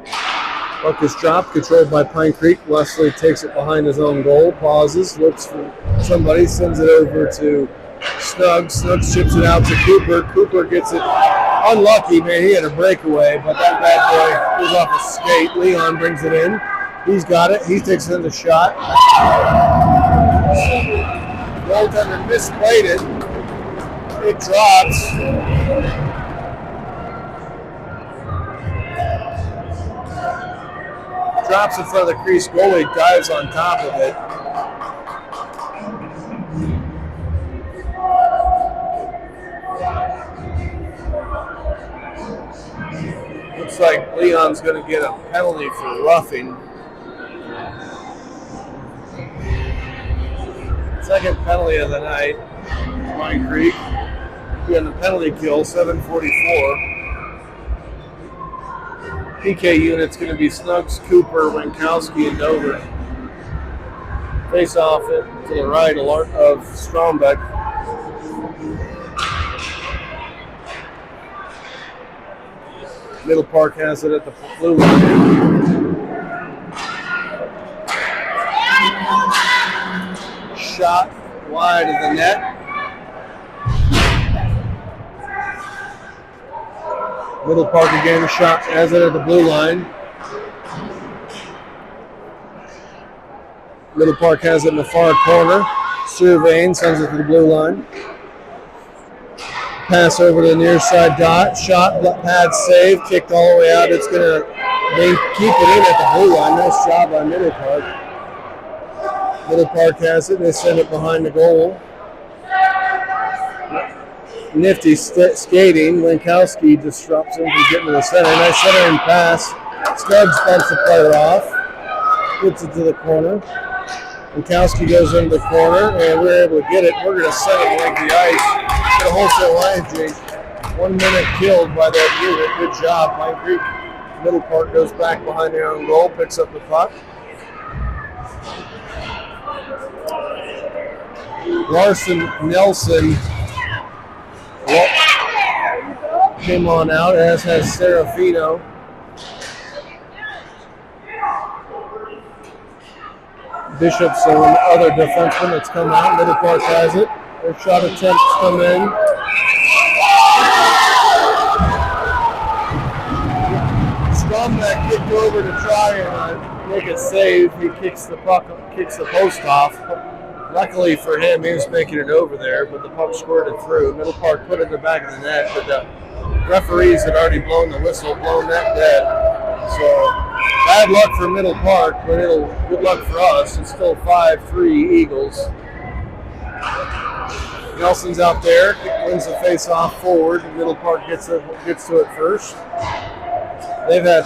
Puck is dropped, controlled by Pine Creek. Wesley takes it behind his own goal, pauses, looks for somebody, sends it over to Snugs. Snugs chips it out to Cooper. Cooper gets it unlucky, man. He had a breakaway, but that bad boy goes off his skate. Leon brings it in. He's got it. He takes in the shot. Goaltender misplayed it. It drops. Drops in front of the crease. Goalie dives on top of it. Looks like Leon's going to get a penalty for roughing. Second penalty of the night. Pine Creek. Getting the penalty kill, 7:44. PK unit's going to be Snugs, Cooper, Winkowski, and Dover. Face off it to the right of Strombeck. Middle Park has it at the blue line. Shot wide of the net. Middle Park again, shot has it at the blue line. Middle Park has it in the far corner. Surveying, sends it to the blue line. Pass over to the near side dot. Shot, pad save, kicked all the way out. It's going to keep it in at the blue line. Nice job by Middle Park. Middle Park has it. They send it behind the goal. Nifty skating. Winkowski disrupts him from getting to the center. Nice centering pass. Stubbs bumps the player off. Puts it to the corner. Winkowski goes into the corner, and we're able to get it. We're going to set it like the ice. Get a wholesale line change. 1 minute killed by that unit. Good job, Pine Creek. Middle Park goes back behind their own goal, picks up the puck. Larson Nelson came on out, as has Serafino. Bishop's the other defenseman that's come out. Middle Park has it. Their shot attempts come in. Strombeck kicked over to try and make a save. He kicks the puck, kicks the post off. Luckily for him, he was making it over there, but the puck squirted through. Middle Park put it in the back of the net, but the referees had already blown the whistle, blown that dead. So bad luck for Middle Park, but good luck for us. It's still 5-3 Eagles. Nelson's out there, wins the face-off forward. Middle Park gets to it first. They've had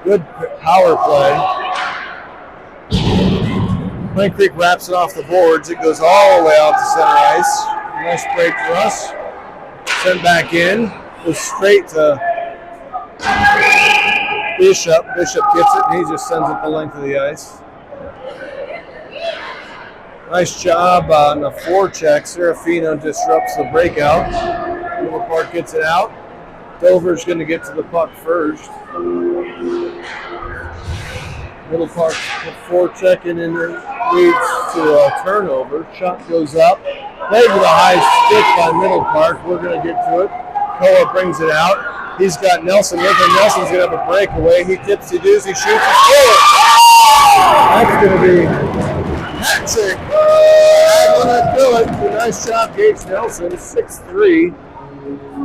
good power play. Pine Creek wraps it off the boards. It goes all the way out to center ice. Nice break for us. Sent back in. Goes straight to Bishop. Bishop gets it, and he just sends it the length of the ice. Nice job on the forecheck. Serafino disrupts the breakout. Middle Park gets it out. Dover's going to get to the puck first. Middle Park forechecking and leads to a turnover. Shot goes up. Played with a high stick by Middle Park. We're going to get to it. Koa brings it out. He's got Nelson with him. Nelson's going to have a breakaway. He tips, he does, he shoots, he scores. That's going to be hat-trick. I'm going to do it. Nice job, Gates Nelson. 6-3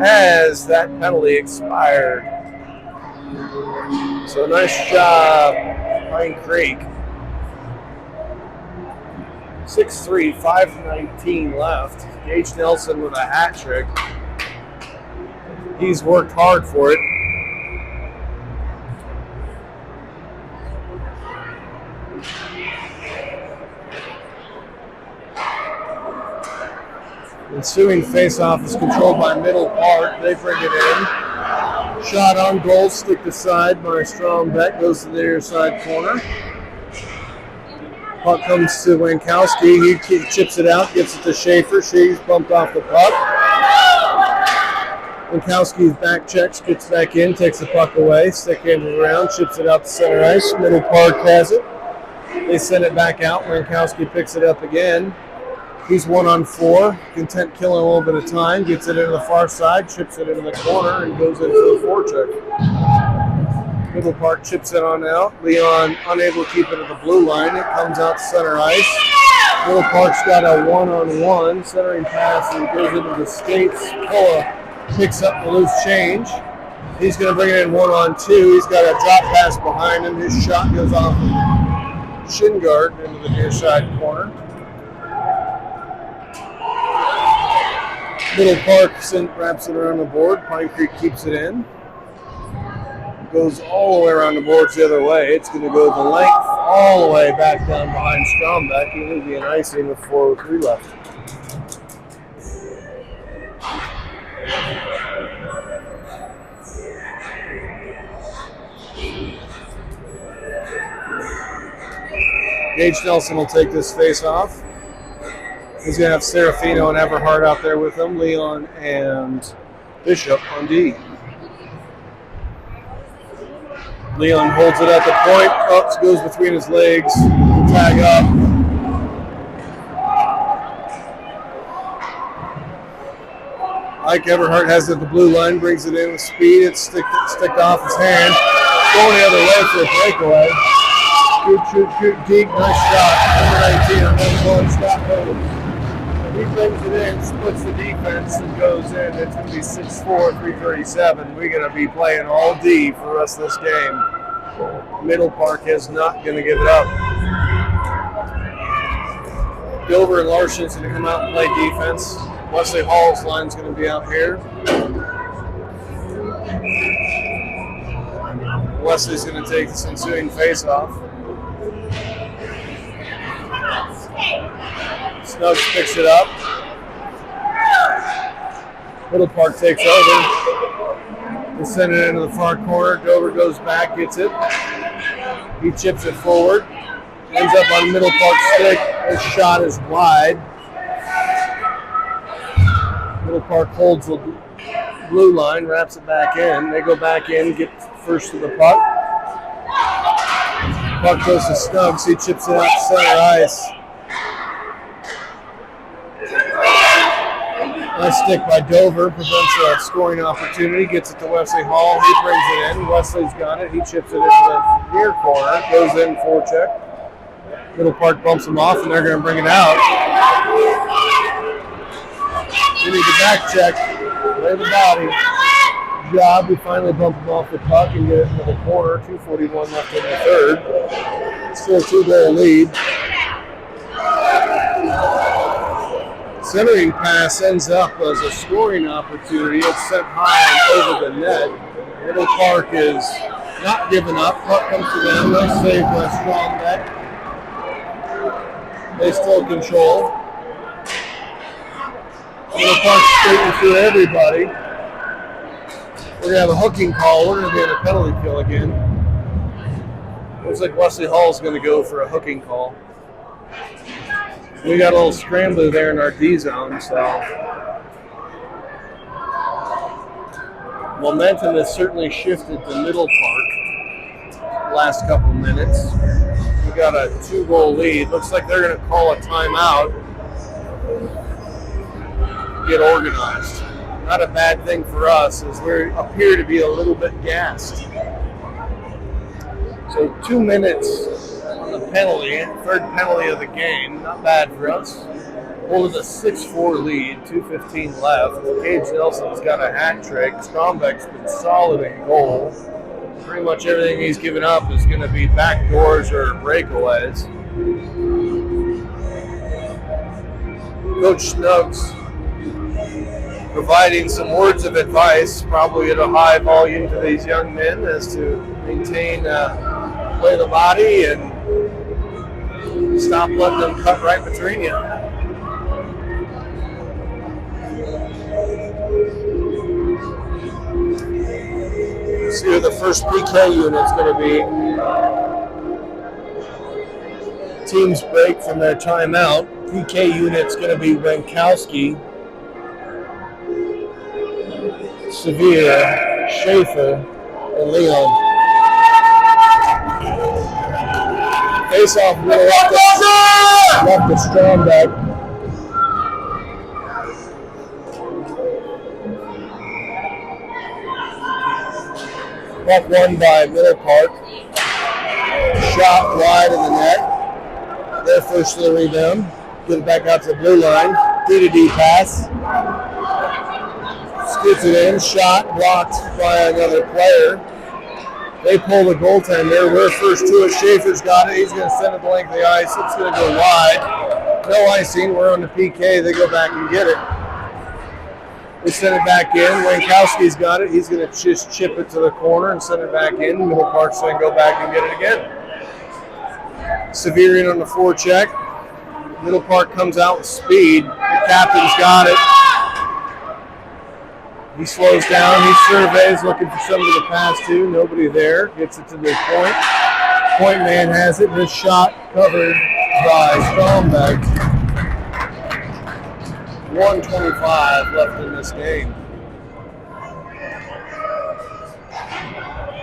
as that penalty expired. So nice job, Pine Creek. 6-3, 5:19 left. Gage Nelson with a hat trick. He's worked hard for it. Ensuing faceoff is controlled by Middle Park. They bring it in. Shot on goal, stick to side by Strombeck. Goes to the near side corner. Puck comes to Wankowski. He chips it out, gets it to Schaefer. She's bumped off the puck. Wankowski's back checks, gets back in, takes the puck away. Stick handed around, chips it out to center ice. Middle Park has it. They send it back out. Wankowski picks it up again. He's 1-on-4, content killing a little bit of time, gets it into the far side, chips it into the corner, and goes into the forecheck. Middle Park chips it on out. Leon unable to keep it at the blue line. It comes out to center ice. Middle Park's got a 1-on-1 centering pass and goes into the skates. Koa picks up the loose change. He's going to bring it in 1-on-2. He's got a drop pass behind him. His shot goes off the shin guard into the near side corner. Middle Park wraps it around the board. Pine Creek keeps it in. Goes all the way around the boards the other way. It's going to go the length all the way back down behind Strombeck. It will be an icing with 4:03 left. Gage Nelson will take this face off. He's going to have Serafino and Everhart out there with him. Leon and Bishop on D. Leon holds it at the point. Ups goes between his legs. Tag up. Mike Everhart has it at the blue line. Brings it in with speed. It's sticked off his hand. Going the other way for a breakaway. Shoot, deep. Nice shot. Number 19 on that one. Scott Holmes. He brings it in, splits the defense, and goes in. It's going to be 6-4, 3:37. We're going to be playing all D for the rest of this game. Middle Park is not going to give it up. Dover and Larson's going to come out and play defense. Wesley Hall's line's going to be out here. Wesley's going to take this ensuing face-off. Snuggs picks it up. Middle Park takes over. They send it into the far corner. Dover goes back, gets it. He chips it forward. Ends up on Middle Park stick. His shot is wide. Middle Park holds the blue line, wraps it back in. They go back in, get first to the puck. Puck goes to Snuggs. He chips it out to center ice. Nice stick by Dover, prevents a scoring opportunity, gets it to Wesley Hall, he brings it in, Wesley's got it, he chips it into the near corner, goes in forecheck. Middle Park bumps him off and they're going to bring it out. We need the back check, lay the body. Job, we finally bump him off the puck and get it into the corner, 2:41 left in the third. Still a 2-goal lead. Centering pass ends up as a scoring opportunity. It's sent high over the net. Middle Park is not giving up. Puck comes to them. Nice save by Strombeck. They still control. Middle Park skating through everybody. We're going to have a hooking call. We're going to be in a penalty kill again. Looks like Wesley Hall's going to go for a hooking call. We got a little scrambler there in our D zone, so momentum has certainly shifted to Middle Park last couple minutes. We got a 2-goal lead. Looks like they're going to call a timeout. Get organized. Not a bad thing for us, as we appear to be a little bit gassed. So 2 minutes on the penalty, third penalty of the game. Not bad for us. Hold a 6-4 lead, 2:15 left. Gage Nelson's got a hat trick. Strombeck's been solid in goal. Pretty much everything he's given up is going to be back doors or breakaways. Coach Snuggs providing some words of advice, probably at a high volume to these young men as to maintain play the body and stop letting them cut right between you. See who the first PK unit's going to be. Teams break from their timeout. PK unit's going to be Winkowski, Severe, Schaefer, and Leon. Face off middle left to Stromberg. Puck won by Middle Park. Shot wide in the net. Their first to the rebound. Get it back out to the blue line. D-to-D pass. Scoots it in. Shot blocked by another player. They pull the goaltender. We're first to it. Schaefer's got it. He's going to send it the length of the ice. It's going to go wide. No icing. We're on the PK. They go back and get it. They send it back in. Winkowski's got it. He's going to just chip it to the corner and send it back in. Middle Park's going to go back and get it again. Severian on the forecheck. Middle Park comes out with speed. The captain's got it. He slows down. He surveys, looking for somebody to pass to. Nobody there. Gets it to the point. Point man has it. This shot covered by Stromberg. 1:25 left in this game.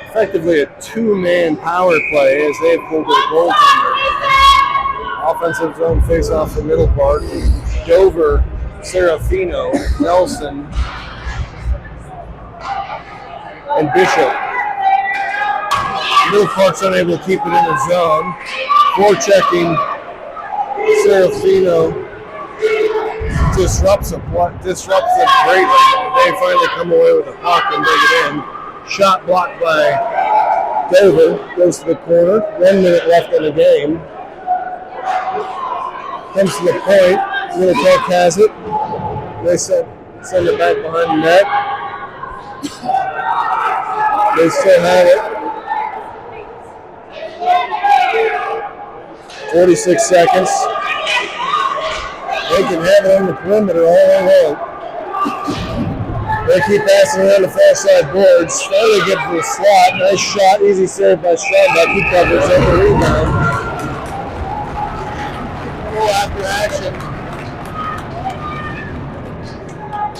Effectively a two-man power play as they pulled their goaltender. Offensive zone face-off for Middle Park. Dover, Serafino, Nelson, and Bishop. Middle Park's unable to keep it in the zone. Forechecking Serafino disrupts them greatly. They finally come away with the puck and bring it in. Shot blocked by Dover. Goes to the corner. 1 minute left in the game. Comes to the point. Middle Park has it. They send it back behind the net. They still have it. 46 seconds. They can have it on the perimeter all they want. They keep passing around the far side boards. Finally get to the slot. Nice shot. Easy save by Stromberg. He covers up the rebound. Goal after action.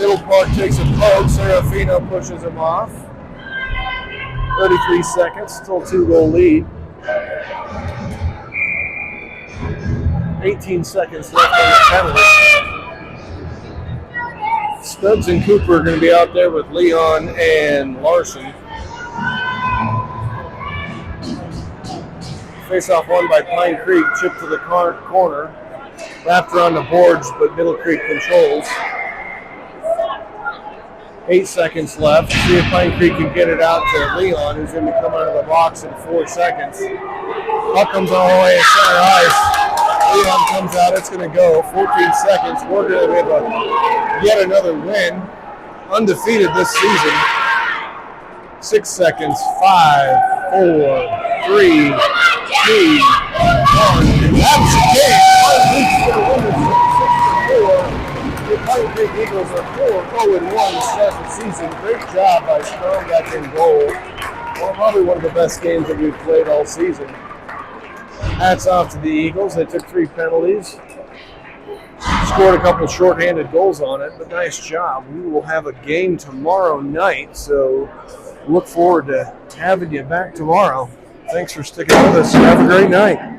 Middle Park takes a poke. Serafino pushes him off. 33 seconds. Still 2-goal lead. 18 seconds left on the penalty. Stubbs and Cooper are going to be out there with Leon and Larson. Face-off won by Pine Creek. Chip to the corner. Wrapped around the boards, but Middle Creek controls. 8 seconds left. See if Pine Creek can get it out to Leon, who's going to come out of the box in 4 seconds. Puck comes all the way to center ice. Leon comes out. It's going to go. 14 seconds. We're going to have yet another win. Undefeated this season. 6 seconds. 5, 4, 3, 2, 1. That's the game. The Pine Creek Eagles are 4-0-1 to start the season. Great job by Stromberg in goal. Well, probably one of the best games that we've played all season. Hats off to the Eagles. They took 3 penalties. Scored a couple shorthanded goals on it, but nice job. We will have a game tomorrow night, so look forward to having you back tomorrow. Thanks for sticking with us. Have a great night.